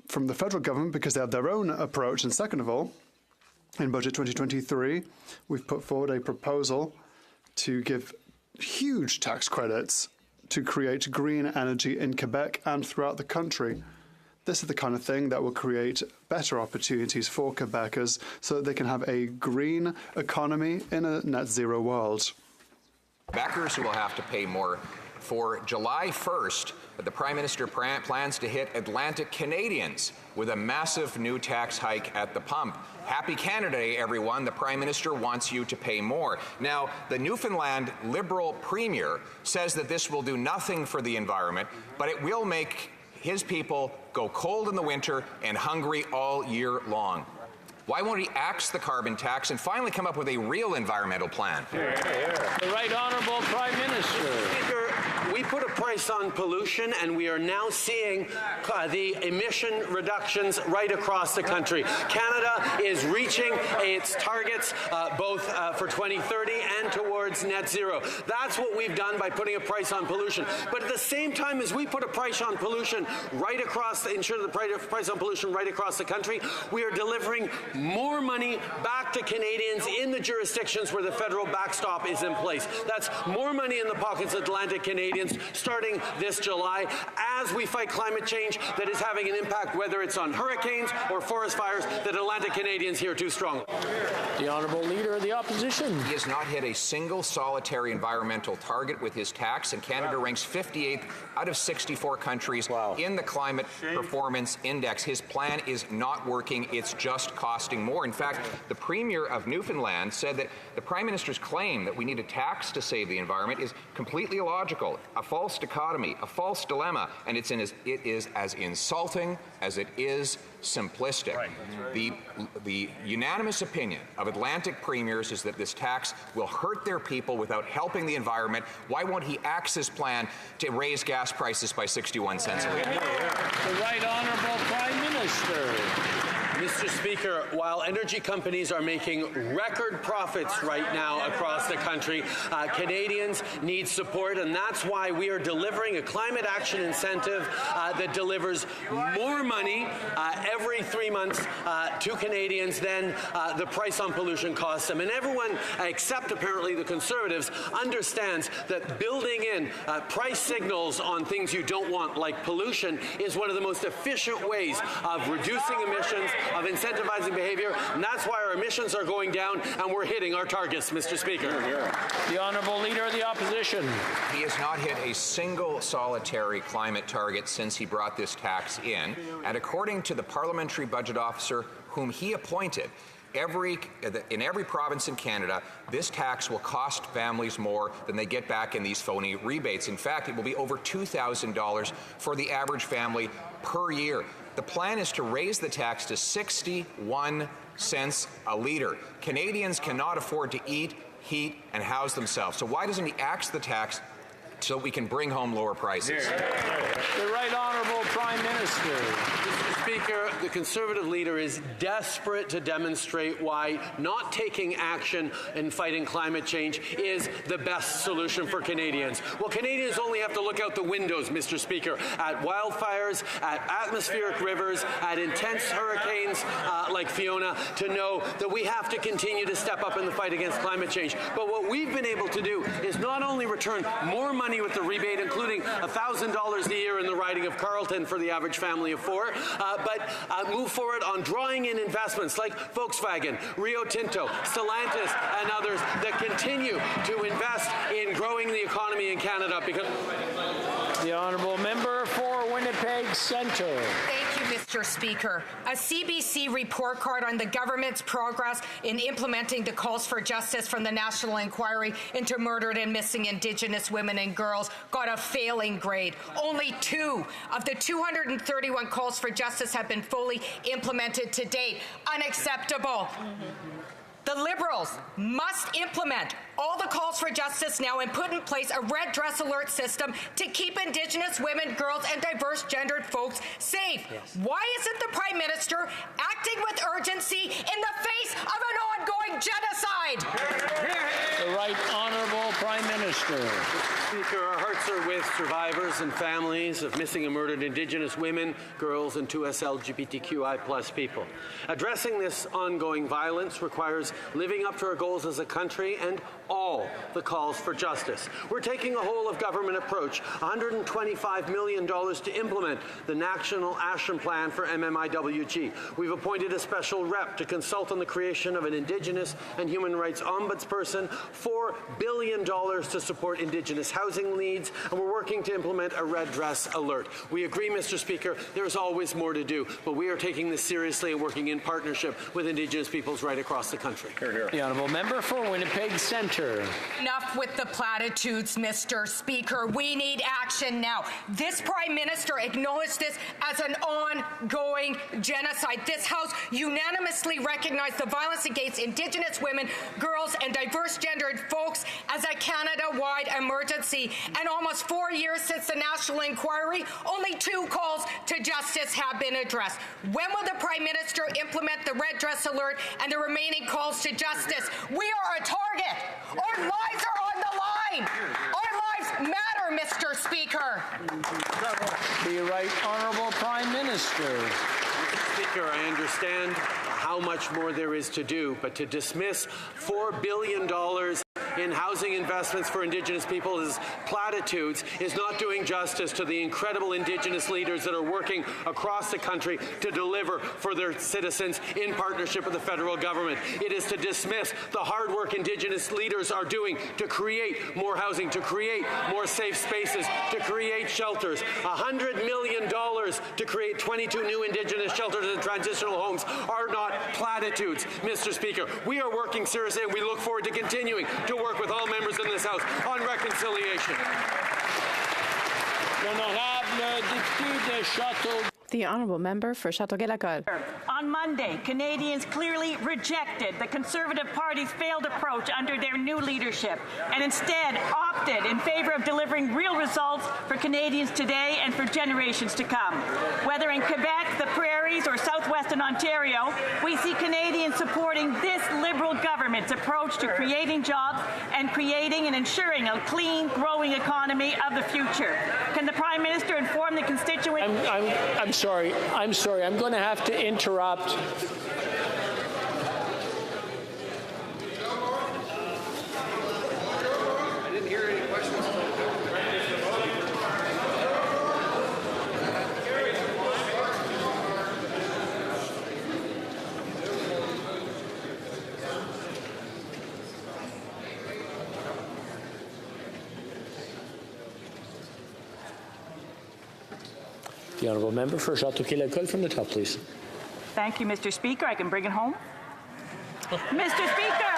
from the federal government because they have their own approach. And second of all, in Budget 2023, we've put forward a proposal to give huge tax credits to create green energy in Quebec and throughout the country. This is the kind of thing that will create better opportunities for Quebecers so that they can have a green economy in a net zero world. Quebecers who will have to pay more. For July 1st, the Prime Minister plans to hit Atlantic Canadians with a massive new tax hike at the pump. Happy Canada Day, everyone. The Prime Minister wants you to pay more. Now, the Newfoundland Liberal Premier says that this will do nothing for the environment, but it will make his people go cold in the winter and hungry all year long. Why won't he axe the carbon tax and finally come up with a real environmental plan? The Right Honourable Prime Minister. Speaker, we put a price on pollution, and we are now seeing the emission reductions right across the country. Canada is reaching its targets both for 2030 and towards net zero. That's what we've done by putting a price on pollution. But at the same time as we put a price on pollution right across, ensure the price on pollution right across the country, we are delivering more money back to Canadians in the jurisdictions where the federal backstop is in place. That's more money in the pockets of Atlantic Canadians starting this July as we fight climate change that is having an impact, whether it's on hurricanes or forest fires, that Atlantic Canadians hear too strongly. The Honourable Leader of the Opposition. He has not hit a single solitary environmental target with his tax, and Canada ranks 58th out of 64 countries in the Climate Performance Index. His plan is not working. It's just costing more. In fact, the Premier of Newfoundland said that the Prime Minister's claim that we need a tax to save the environment is completely illogical, a false dichotomy, a false dilemma, and it is as insulting as it is simplistic. Right. The unanimous opinion of Atlantic premiers is that this tax will hurt their people without helping the environment. Why won't he axe his plan to raise gas prices by 61 cents a litre? The Right Honourable Prime Minister. Mr. Speaker, while energy companies are making record profits right now across the country, Canadians need support, and that's why we are delivering a climate action incentive that delivers more money every 3 months to Canadians than the price on pollution costs them. And everyone, except apparently the Conservatives, understands that building in price signals on things you don't want, like pollution, is one of the most efficient ways of reducing emissions, of incentivizing behavior, and that's why our emissions are going down and we're hitting our targets, Mr. Speaker. The Honourable Leader of the Opposition. He has not hit a single solitary climate target since he brought this tax in, and according to the Parliamentary Budget Officer whom he appointed, in every province in Canada, this tax will cost families more than they get back in these phony rebates. In fact, it will be over $2,000 for the average family per year. The plan is to raise the tax to 61 cents a litre. Canadians cannot afford to eat, heat, and house themselves. So why doesn't he axe the tax so we can bring home lower prices? The Right Honourable Prime Minister. Mr. Speaker, the Conservative leader is desperate to demonstrate why not taking action in fighting climate change is the best solution for Canadians. Well, Canadians only have to look out the windows, Mr. Speaker, at wildfires, at atmospheric rivers, at intense hurricanes like Fiona, to know that we have to continue to step up in the fight against climate change. But what we've been able to do is not only return more money with the rebate, including $1,000 a year in the riding of Carleton for the average family of 4, but move forward on drawing in investments like Volkswagen, Rio Tinto, Stellantis, and others that continue to invest in growing the economy in Canada. Because the Honourable Member for Winnipeg Centre. Thank you, Mr. Speaker. A CBC report card on the government's progress in implementing the calls for justice from the National Inquiry into Murdered and Missing Indigenous Women and Girls got a failing grade. Only 2 of the 231 calls for justice have been fully implemented to date. Unacceptable. The The Liberals must implement all the calls for justice now and put in place a red dress alert system to keep Indigenous women, girls, and diverse gendered folks safe. Yes. Why isn't the Prime Minister acting with urgency in the face of an ongoing genocide? The Right Honourable Prime Minister. Speaker, our hearts are with survivors and families of missing and murdered Indigenous women, girls, and 2S LGBTQI+ people. Addressing this ongoing violence requires living up to our goals as a country and all the calls for justice. We're taking a whole-of-government approach, $125 million to implement the National Action Plan for MMIWG. We've appointed a special rep to consult on the creation of an Indigenous and human rights ombudsperson, $4 billion to support Indigenous housing needs, and we're working to implement a red dress alert. We agree, Mr. Speaker, there's always more to do, but we are taking this seriously and working in partnership with Indigenous peoples right across the country. Hear, hear. The Honourable Member for Winnipeg Centre. Enough with the platitudes, Mr. Speaker. We need action now. This Prime Minister acknowledged this as an ongoing genocide. This House unanimously recognized the violence against Indigenous women, girls, and diverse gendered folks as a Canada-wide emergency. And almost 4 years since the national inquiry, only 2 calls to justice have been addressed. When will the Prime Minister implement the red dress alert and the remaining calls to justice? We are a target. Our lives are on the line. Our lives matter, Mr. Speaker. The Right Honourable Prime Minister. Mr. Speaker, I understand how much more there is to do, but to dismiss $4 billion in housing investments for Indigenous people as platitudes is not doing justice to the incredible Indigenous leaders that are working across the country to deliver for their citizens in partnership with the federal government. It is to dismiss the hard work Indigenous leaders are doing to create more housing, to create more safe spaces, to create shelters. $100 million to create 22 new Indigenous shelters and transitional homes are not platitudes, Mr. Speaker. We are working seriously, and we look forward to continuing to work with all members in this House on reconciliation. The Honourable Member for Châteauguay-Lacolle. On Monday, Canadians clearly rejected the Conservative Party's failed approach under their new leadership and instead opted in favour of delivering real results for Canadians today and for generations to come. Whether in Quebec, the Prairies, or southwestern Ontario, we see Canadians supporting this Liberal government's approach to creating jobs and creating and ensuring a clean, growing economy of the future. Can the Prime Minister inform the constituents? I'm sorry. I'm going to have to interrupt. I didn't hear any questions. The Honourable Member for Châteauguay-Lacolle from the top, please. Thank you, Mr. Speaker. I can bring it home. Mr. Speaker!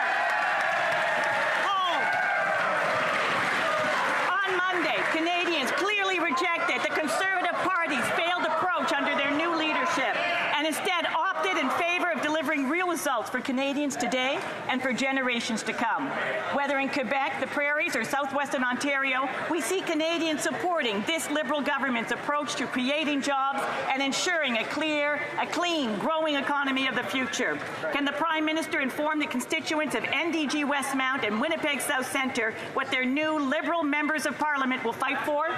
On Monday, Canadians clearly rejected the Conservative Party's failed approach under their new leadership and instead opted in favour of delivering real results for Canadians today and for generations to come. Whether in Quebec, the Prairies, or southwestern Ontario, we see Canadians supporting this Liberal government's approach to creating jobs and ensuring a clean, growing economy of the future. Can the Prime Minister inform the constituents of NDG Westmount and Winnipeg South Centre what their new Liberal members of Parliament will fight for?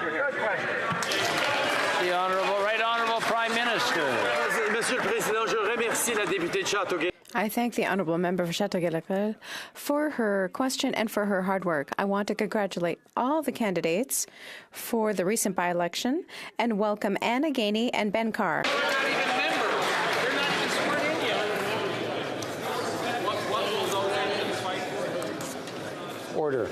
The Right Honourable Prime Minister. Monsieur le Président, je remercie la députée de Châteauguay. I thank the Honourable Member for Châteauguay-Lacolle for her question and for her hard work. I want to congratulate all the candidates for the recent by-election and welcome Anna Gainey and Ben Carr. They're not even members. They're not even sworn in yet. What will those fight? Order.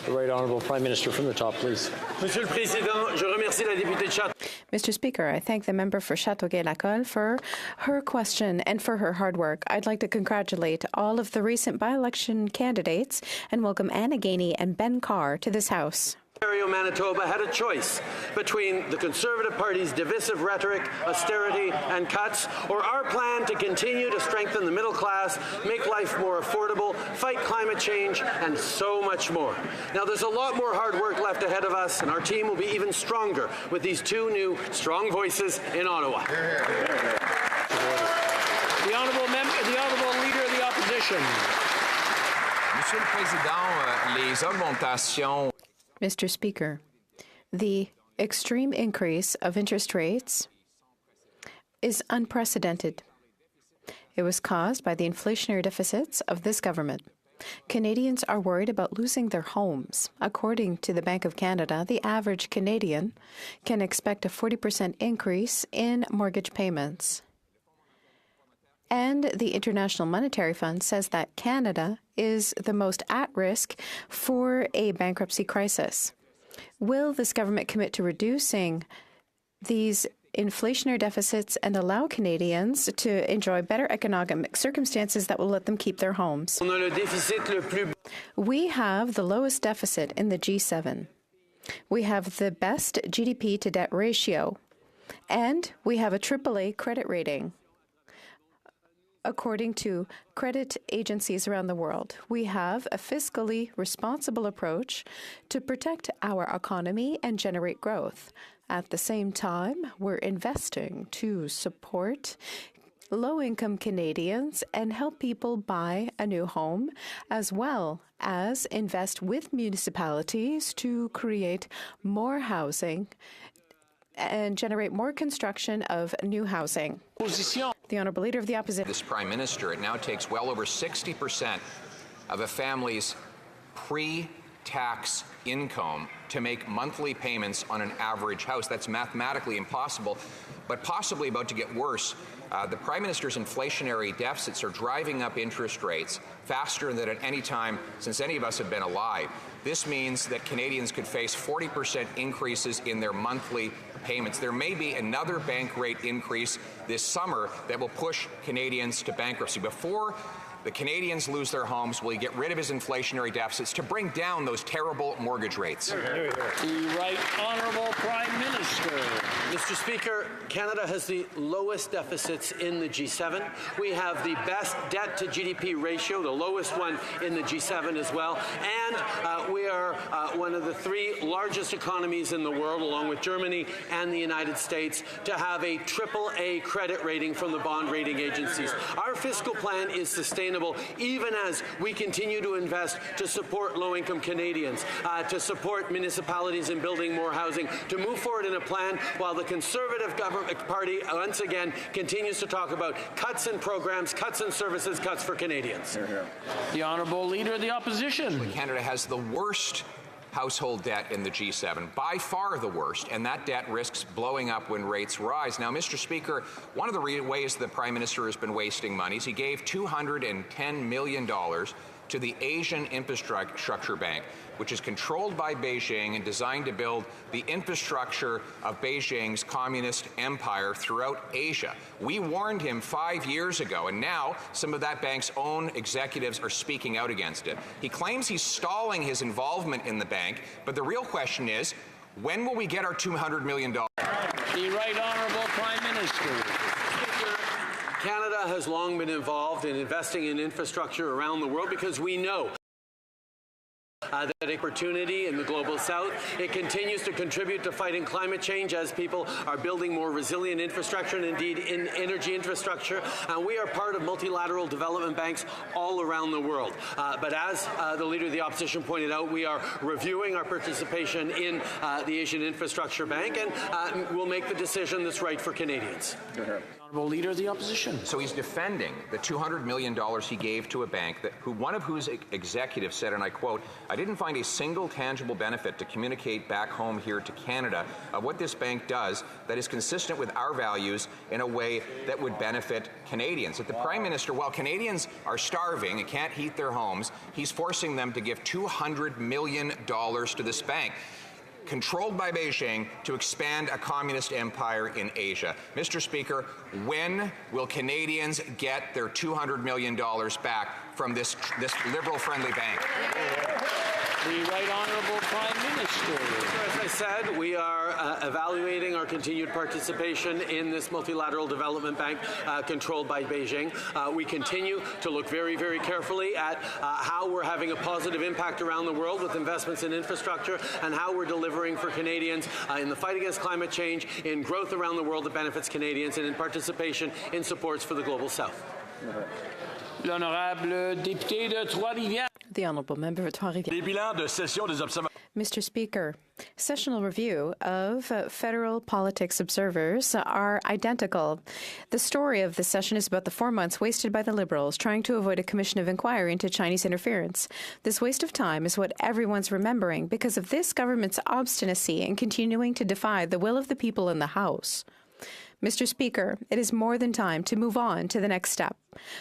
The Right Honourable Prime Minister from the top, please. Monsieur le Président, je remercie la députée de Châteauguay. Mr. Speaker, I thank the member for Châteauguay-Lacolle for her question and for her hard work. I'd like to congratulate all of the recent by-election candidates and welcome Anna Gainey and Ben Carr to this House. Ontario, Manitoba had a choice between the Conservative Party's divisive rhetoric, austerity, and cuts, or our plan to continue to strengthen the middle class, make life more affordable, fight climate change, and so much more. Now, there's a lot more hard work left ahead of us, and our team will be even stronger with these two new strong voices in Ottawa. The honourable Leader of the Opposition. Monsieur le Président, les augmentations. Mr. Speaker, the extreme increase of interest rates is unprecedented. It was caused by the inflationary deficits of this government. Canadians are worried about losing their homes. According to the Bank of Canada, the average Canadian can expect a 40% increase in mortgage payments. And the International Monetary Fund says that Canada is the most at risk for a bankruptcy crisis. Will this government commit to reducing these inflationary deficits and allow Canadians to enjoy better economic circumstances that will let them keep their homes? We have the lowest deficit in the G7. We have the best GDP to debt ratio, and we have a AAA credit rating. According to credit agencies around the world, we have a fiscally responsible approach to protect our economy and generate growth. At the same time, we're investing to support low-income Canadians and help people buy a new home, as well as invest with municipalities to create more housing and generate more construction of new housing. The Honourable Leader of the Opposition. This Prime Minister, it now takes well over 60% of a family's pre-tax income to make monthly payments on an average house. That's mathematically impossible, but possibly about to get worse. The Prime Minister's inflationary deficits are driving up interest rates faster than at any time since any of us have been alive. This means that Canadians could face 40% increases in their monthly payments. There may be another bank rate increase this summer that will push Canadians to bankruptcy. Before the Canadians lose their homes, will he get rid of his inflationary deficits to bring down those terrible mortgage rates? The Right Honourable Prime Minister. Mr. Speaker, Canada has the lowest deficits in the G7. We have the best debt to GDP ratio, the lowest one in the G7 as well. And we are one of the three largest economies in the world, along with Germany and the United States, to have a AAA credit rating from the bond rating agencies. Our fiscal plan is sustainable even as we continue to invest to support low-income Canadians, to support municipalities in building more housing, to move forward in a plan while the Conservative government party once again continues to talk about cuts in programs, cuts in services, cuts for Canadians. The Honourable Leader of the Opposition. Canada has the worst household debt in the G7, by far the worst, and that debt risks blowing up when rates rise. Now, Mr. Speaker, one of the ways the Prime Minister has been wasting money is he gave $210 million to the Asian Infrastructure Bank, which is controlled by Beijing and designed to build the infrastructure of Beijing's communist empire throughout Asia. We warned him 5 years ago, and now some of that bank's own executives are speaking out against it. He claims he's stalling his involvement in the bank, but the real question is, when will we get our $200 million? The Right Honourable Prime Minister. Canada has long been involved in investing in infrastructure around the world because we know that opportunity in the global south. It continues to contribute to fighting climate change as people are building more resilient infrastructure and indeed in energy infrastructure. And we are part of multilateral development banks all around the world. But as the Leader of the Opposition pointed out, we are reviewing our participation in the Asian Infrastructure Bank, and we'll make the decision that's right for Canadians. Honourable Leader of the Opposition. So he's defending the $200 million he gave to a bank one of whose executives said, and I quote, "I didn't find a single tangible benefit to communicate back home here to Canada of what this bank does that is consistent with our values in a way that would benefit Canadians." That the Prime Minister, while Canadians are starving and can't heat their homes, he's forcing them to give $200 million to this bank, controlled by Beijing, to expand a communist empire in Asia. Mr. Speaker, when will Canadians get their $200 million back from this liberal-friendly bank? The Right Honourable Prime Minister. As I said, we are evaluating our continued participation in this multilateral development bank controlled by Beijing. We continue to look very, very carefully at how we're having a positive impact around the world with investments in infrastructure and how we're delivering for Canadians in the fight against climate change, in growth around the world that benefits Canadians, and in participation in supports for the Global South. L'honorable député de Trois-Rivières. The honourable member for Trois-Rivières. Mr. Speaker, sessional review of federal politics observers are identical. The story of this session is about the 4 months wasted by the Liberals trying to avoid a commission of inquiry into Chinese interference. This waste of time is what everyone's remembering because of this government's obstinacy in continuing to defy the will of the people in the House. Mr. Speaker, it is more than time to move on to the next step.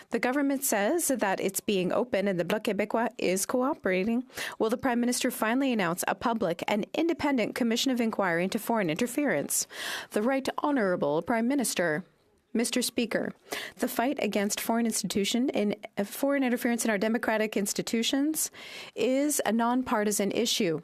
The government says that it's being open and the Bloc Québécois is cooperating. Will the Prime Minister finally announce a public and independent commission of inquiry into foreign interference? The Right Honourable Prime Minister. Mr. Speaker, the fight against foreign interference in our democratic institutions is a nonpartisan issue.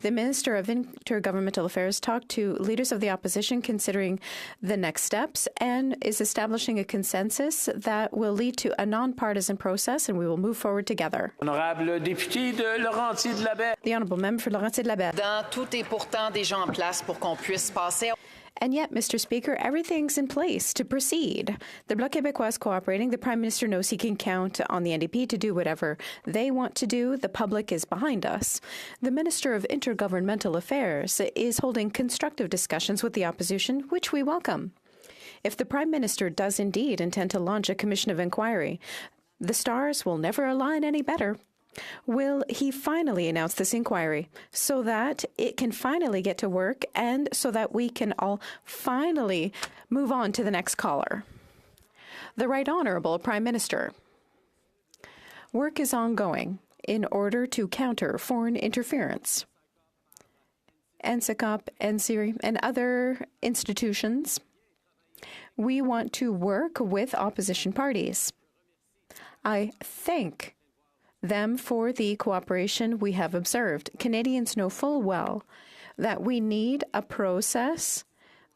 The Minister of Intergovernmental Affairs talked to leaders of the opposition considering the next steps and is establishing a consensus that will lead to a non-partisan process, and we will move forward together. Honorable député de Laurentides-Labette. The honourable member for Laurentides-Labette. Tout est pourtant déjà en place pour qu'on puisse passer. And yet, Mr. Speaker, everything's in place to proceed. The Bloc Québécois is cooperating. The Prime Minister knows he can count on the NDP to do whatever they want to do. The public is behind us. The Minister of Intergovernmental Affairs is holding constructive discussions with the opposition, which we welcome. If the Prime Minister does indeed intend to launch a commission of inquiry, the stars will never align any better. Will he finally announce this inquiry so that it can finally get to work and so that we can all finally move on to the next caller? The Right Honourable Prime Minister. Work is ongoing in order to counter foreign interference. NSICOP, NSIRI, and other institutions, we want to work with opposition parties. I thank them for the cooperation we have observed. Canadians know full well that we need a process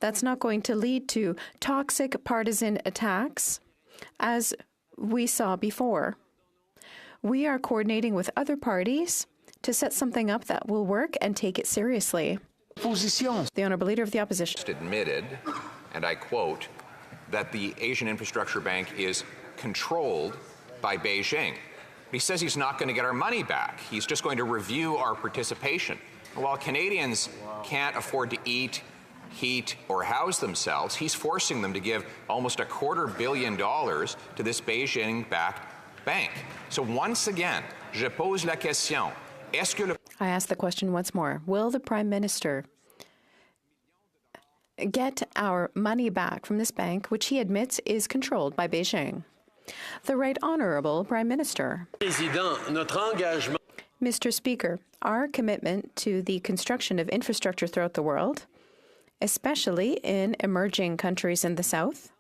that's not going to lead to toxic partisan attacks, as we saw before. We are coordinating with other parties to set something up that will work and take it seriously. The Honourable Leader of the Opposition admitted, and I quote, that the Asian Infrastructure Bank is controlled by Beijing. He says he's not going to get our money back. He's just going to review our participation. While Canadians can't afford to eat, heat, or house themselves, he's forcing them to give almost $250 million to this Beijing-backed bank. So once again, je pose la question, est-ce que I ask the question once more. Will the Prime Minister get our money back from this bank, which he admits is controlled by Beijing? The Right Honourable Prime Minister. Mr. Speaker, our commitment to the construction of infrastructure throughout the world, especially in emerging countries in the South,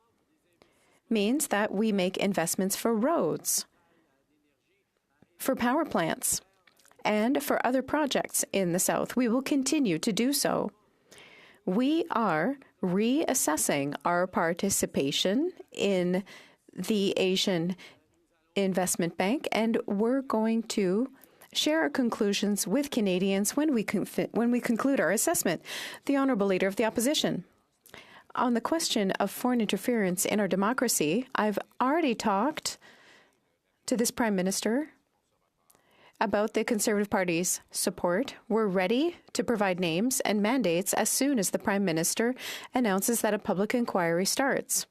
means that we make investments for roads, for power plants, and for other projects in the South. We will continue to do so. We are reassessing our participation in the Asian Investment Bank, and we're going to share our conclusions with Canadians when we conclude our assessment. The Honourable Leader of the Opposition. On the question of foreign interference in our democracy, I've already talked to this Prime Minister about the Conservative Party's support. We're ready to provide names and mandates as soon as the Prime Minister announces that a public inquiry starts.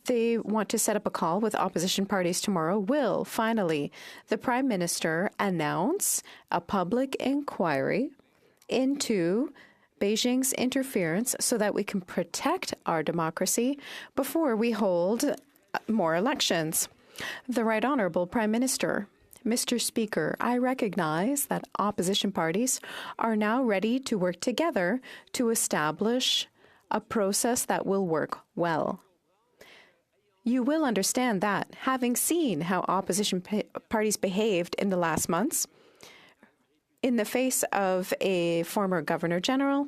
They want to set up a call with opposition parties tomorrow. Will, finally, the Prime Minister announce a public inquiry into Beijing's interference so that we can protect our democracy before we hold more elections? The Right Honourable Prime Minister. Mr. Speaker, I recognize that opposition parties are now ready to work together to establish a process that will work well. You will understand that, having seen how opposition parties behaved in the last months, In the face of a former Governor General,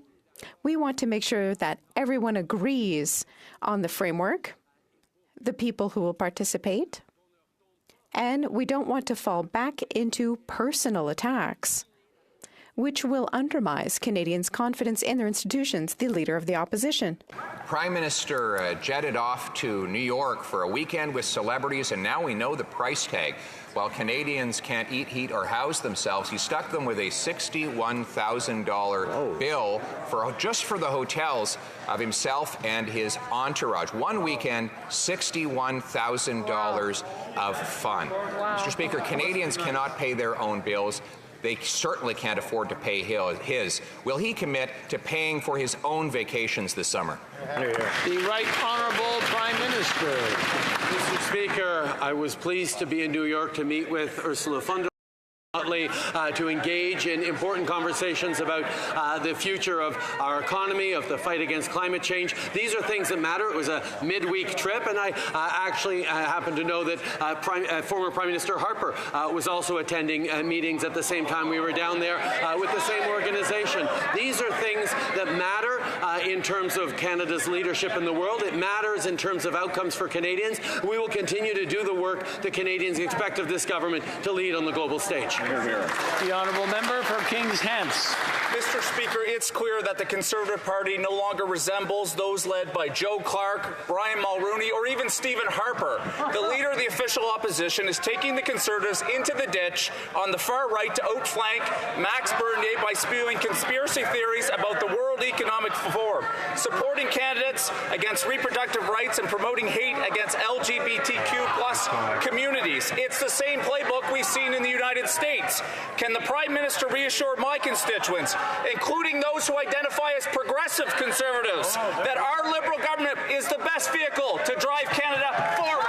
we want to make sure that everyone agrees on the framework, the people who will participate, and we don't want to fall back into personal attacks, which will undermine Canadians' confidence in their institutions, the Leader of the Opposition. Prime Minister jetted off to New York for a weekend with celebrities, and now we know the price tag. While Canadians can't eat, heat, or house themselves, he stuck them with a $61,000 bill just for the hotels of himself and his entourage. One weekend, $61,000 of fun. Wow. Mr. Speaker, Canadians cannot pay their own bills. They certainly can't afford to pay his. Will he commit to paying for his own vacations this summer? The Right Honourable Prime Minister. Mr. Speaker, I was pleased to be in New York to meet with Ursula von der Leyen to engage in important conversations about the future of our economy, of the fight against climate change. These are things that matter. It was a midweek trip, and I actually happen to know that former Prime Minister Harper was also attending meetings at the same time we were down there with the same organization. These are things that matter in terms of Canada's leadership in the world. It matters in terms of outcomes for Canadians. We will continue to do the work that Canadians expect of this government to lead on the global stage. The honourable member for Kings Hants. Mr. Speaker, it's clear that the Conservative Party no longer resembles those led by Joe Clark, Brian Mulroney, or even Stephen Harper. The Leader of the official opposition is taking the Conservatives into the ditch on the far right to outflank Max Bernier by spewing conspiracy theories about the World Economic Forum, supporting candidates against reproductive rights and promoting hate against LGBTQ+ communities. It's the same playbook we've seen in the United States. Can the Prime Minister reassure my constituents, including those who identify as progressive Conservatives, that our Liberal government is the best vehicle to drive Canada forward?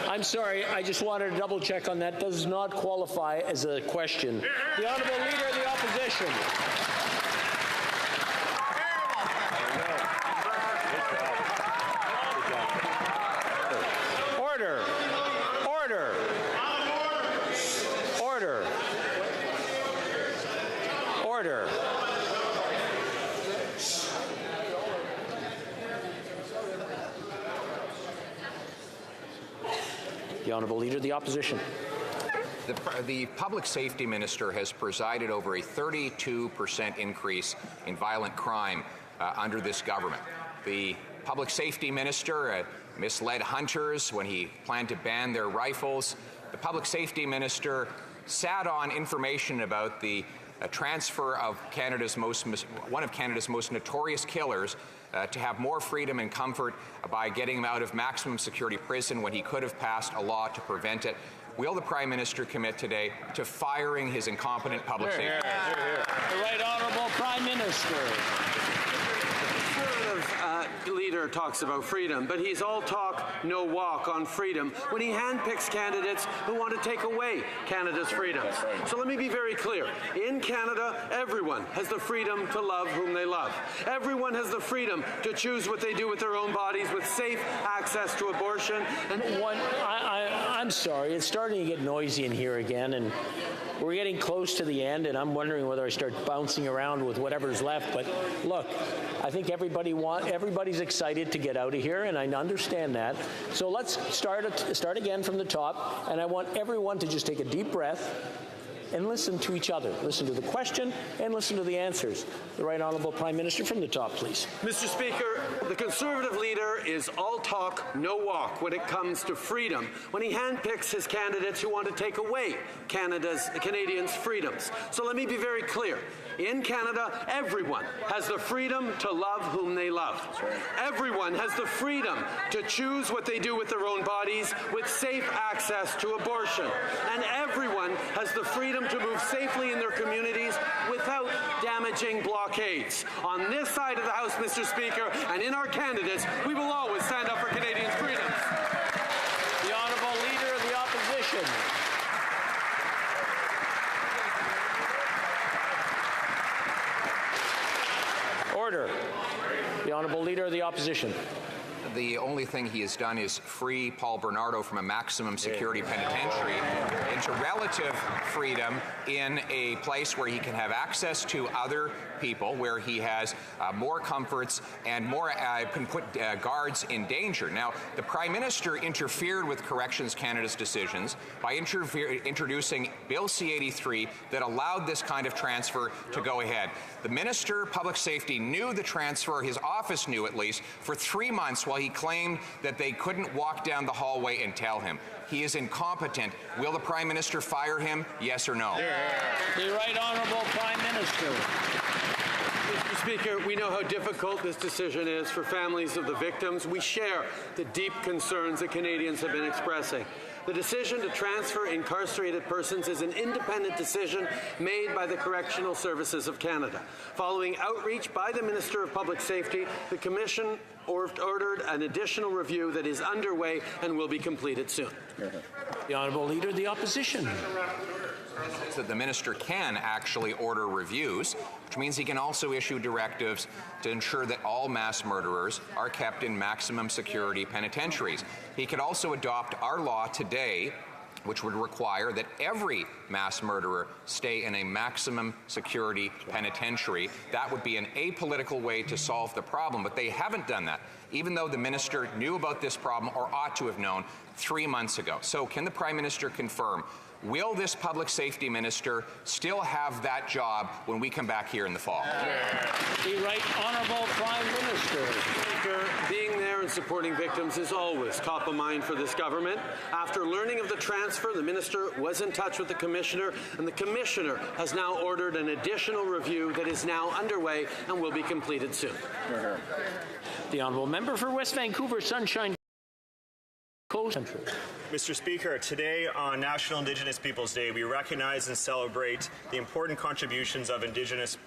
I'm sorry, I just wanted to double check on that. Does not qualify as a question. The Honourable Leader of the Opposition. Order. Order. Order. Order. The Honourable Leader of the Opposition. The Public Safety Minister has presided over a 32% increase in violent crime under this government. The Public Safety Minister misled hunters when he planned to ban their rifles. The Public Safety Minister sat on information about the transfer of one of Canada's most notorious killers to have more freedom and comfort by getting him out of maximum security prison when he could have passed a law to prevent it. Will the Prime Minister commit today to firing his incompetent public safety? The Right Honourable Prime Minister. Leader talks about freedom, but he's all talk, no walk on freedom when he handpicks candidates who want to take away Canada's freedoms. So let me be very clear. In Canada, everyone has the freedom to love whom they love. Everyone has the freedom to choose what they do with their own bodies with safe access to abortion. And I'm sorry, it's starting to get noisy in here again, and we're getting close to the end, and I'm wondering whether I start bouncing around with whatever's left. But look, I think everybody's excited to get out of here, and I understand that. So let's start again from the top, and I want everyone to just take a deep breath and listen to each other. Listen to the question and listen to the answers. The Right Honourable Prime Minister from the top, please. Mr. Speaker, the Conservative leader is all talk, no walk when it comes to freedom, when he handpicks his candidates who want to take away Canadians' freedoms. So let me be very clear. In Canada, everyone has the freedom to love whom they love. Everyone has the freedom to choose what they do with their own bodies with safe access to abortion. And everyone has the freedom to move safely in their communities without damaging blockades. On this side of the House, Mr. Speaker, and in our candidates, we will always stand up for Canadians' freedoms. The Honourable Leader of the Opposition. Honourable Leader of the Opposition. The only thing he has done is free Paul Bernardo from a maximum security penitentiary into relative freedom in a place where he can have access to other people, where he has more comforts and more can put guards in danger. Now, the Prime Minister interfered with Corrections Canada's decisions by introducing Bill C-83 that allowed this kind of transfer to go ahead. The Minister of Public Safety knew the transfer, his office knew at least, for 3 months while he claimed that they couldn't walk down the hallway and tell him. He is incompetent. Will the Prime Minister fire him? Yes or no? The Right Honourable Prime Minister. Mr. Speaker, we know how difficult this decision is for families of the victims. We share the deep concerns that Canadians have been expressing. The decision to transfer incarcerated persons is an independent decision made by the Correctional Services of Canada. Following outreach by the Minister of Public Safety, the Commission ordered an additional review that is underway and will be completed soon. The Honourable Leader of the Opposition. That the minister can actually order reviews, which means he can also issue directives to ensure that all mass murderers are kept in maximum security penitentiaries. He could also adopt our law today, which would require that every mass murderer stay in a maximum security penitentiary. That would be an apolitical way to solve the problem, but they haven't done that, even though the minister knew about this problem, or ought to have known, 3 months ago. So can the Prime Minister confirm, will this public safety minister still have that job when we come back here in the fall? The Right Honourable Prime Minister. Speaker, being there and supporting victims is always top of mind for this government. After learning of the transfer, the minister was in touch with the commissioner, and the commissioner has now ordered an additional review that is now underway and will be completed soon. The Honourable Member for West Vancouver Sunshine Coast. Mr. Speaker, today on National Indigenous Peoples Day, we recognize and celebrate the important contributions of Indigenous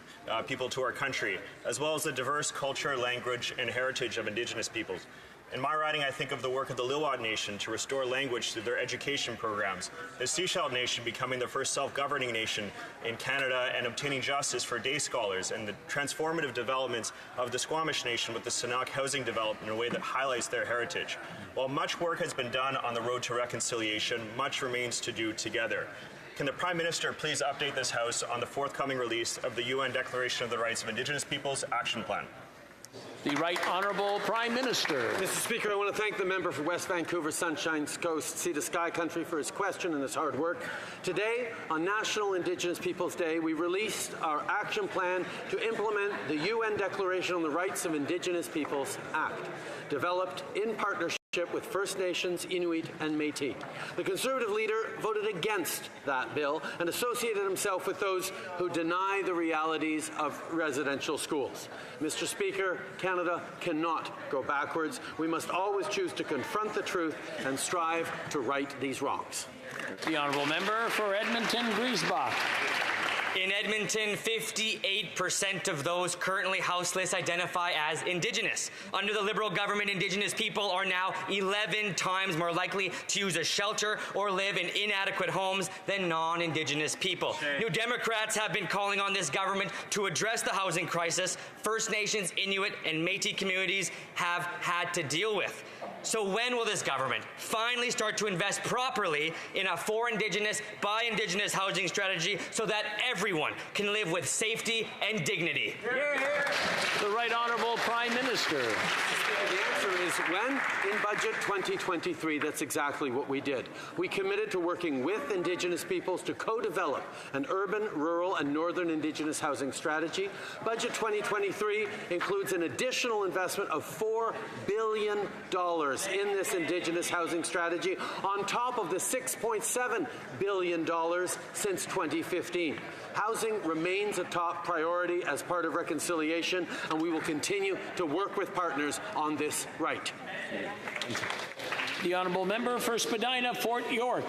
people to our country, as well as the diverse culture, language, and heritage of Indigenous peoples. In my riding, I think of the work of the Lil'wat Nation to restore language through their education programs, the Sechelt Nation becoming the first self-governing nation in Canada and obtaining justice for day scholars, and the transformative developments of the Squamish Nation with the Sanok housing development in a way that highlights their heritage. While much work has been done on the road to reconciliation, much remains to do together. Can the Prime Minister please update this House on the forthcoming release of the UN Declaration of the Rights of Indigenous Peoples Action Plan? The Right Honourable Prime Minister. Mr. Speaker, I want to thank the member for West Vancouver Sunshine Coast, Sea to Sky Country for his question and his hard work. Today, on National Indigenous Peoples Day, we released our action plan to implement the UN Declaration on the Rights of Indigenous Peoples Act, developed in partnership with First Nations, Inuit, and Métis. The Conservative leader voted against that bill and associated himself with those who deny the realities of residential schools. Mr. Speaker, Canada cannot go backwards. We must always choose to confront the truth and strive to right these wrongs. The Honourable Member for Edmonton-Griesbach. In Edmonton, 58% of those currently houseless identify as Indigenous. Under the Liberal government, Indigenous people are now 11 times more likely to use a shelter or live in inadequate homes than non-Indigenous people. New Democrats have been calling on this government to address the housing crisis First Nations, Inuit, and Métis communities have had to deal with. So when will this government finally start to invest properly in a for Indigenous, by Indigenous housing strategy so that everyone can live with safety and dignity? The Right Honourable Prime Minister. The answer is when? In Budget 2023, that's exactly what we did. We committed to working with Indigenous peoples to co-develop an urban, rural, and northern Indigenous housing strategy. Budget 2023 includes an additional investment of $4 billion in this Indigenous housing strategy, on top of the $6.7 billion since 2015. Housing remains a top priority as part of reconciliation, and we will continue to work with partners on this right. The Honourable Member for Spadina, Fort York.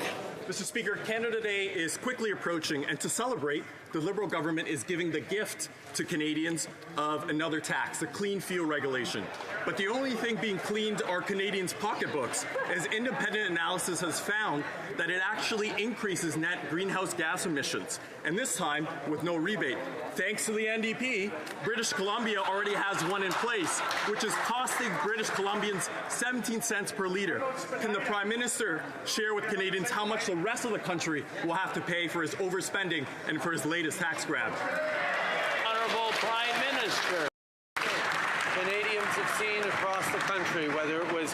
Mr. Speaker, Canada Day is quickly approaching, and to celebrate, the Liberal government is giving the gift to Canadians of another tax, the clean fuel regulation. But the only thing being cleaned are Canadians' pocketbooks, as independent analysis has found that it actually increases net greenhouse gas emissions, and this time with no rebate. Thanks to the NDP, British Columbia already has one in place, which is costing British Columbians 17 cents per litre. Can the Prime Minister share with Canadians how much the rest of the country will have to pay for his overspending and for his latest tax grab? Honourable Prime Minister. Canadians have seen across the country, whether it was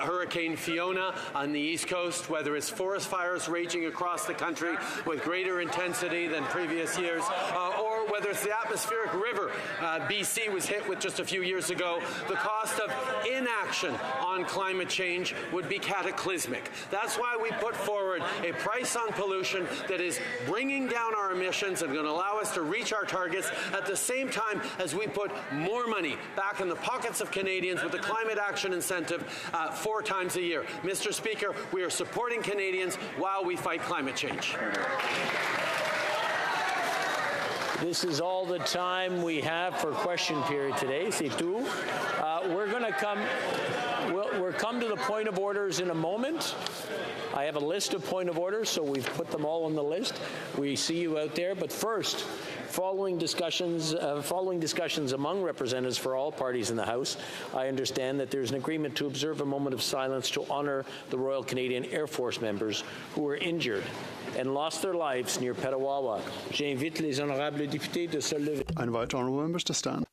Hurricane Fiona on the East Coast, whether it's forest fires raging across the country with greater intensity than previous years, or whether it's the atmospheric river BC was hit with just a few years ago, the cost of inaction on climate change would be cataclysmic. That's why we put forward a price on pollution that is bringing down our emissions and going to allow us to reach our targets at the same time as we put more money back in the pockets of Canadians with the climate action incentive 4 times a year. Mr. Speaker, we are supporting Canadians while we fight climate change. This is all the time we have for question period today. C'est tout. We're going to come. We'll come to the point of orders in a moment. I have a list of point of orders, so we've put them all on the list. We see you out there. But first, following discussions among representatives for all parties in the House, I understand that there's an agreement to observe a moment of silence to honour the Royal Canadian Air Force members who were injured and lost their lives near Petawawa. J'invite les honorables députés de se lever. I invite honourable members to stand.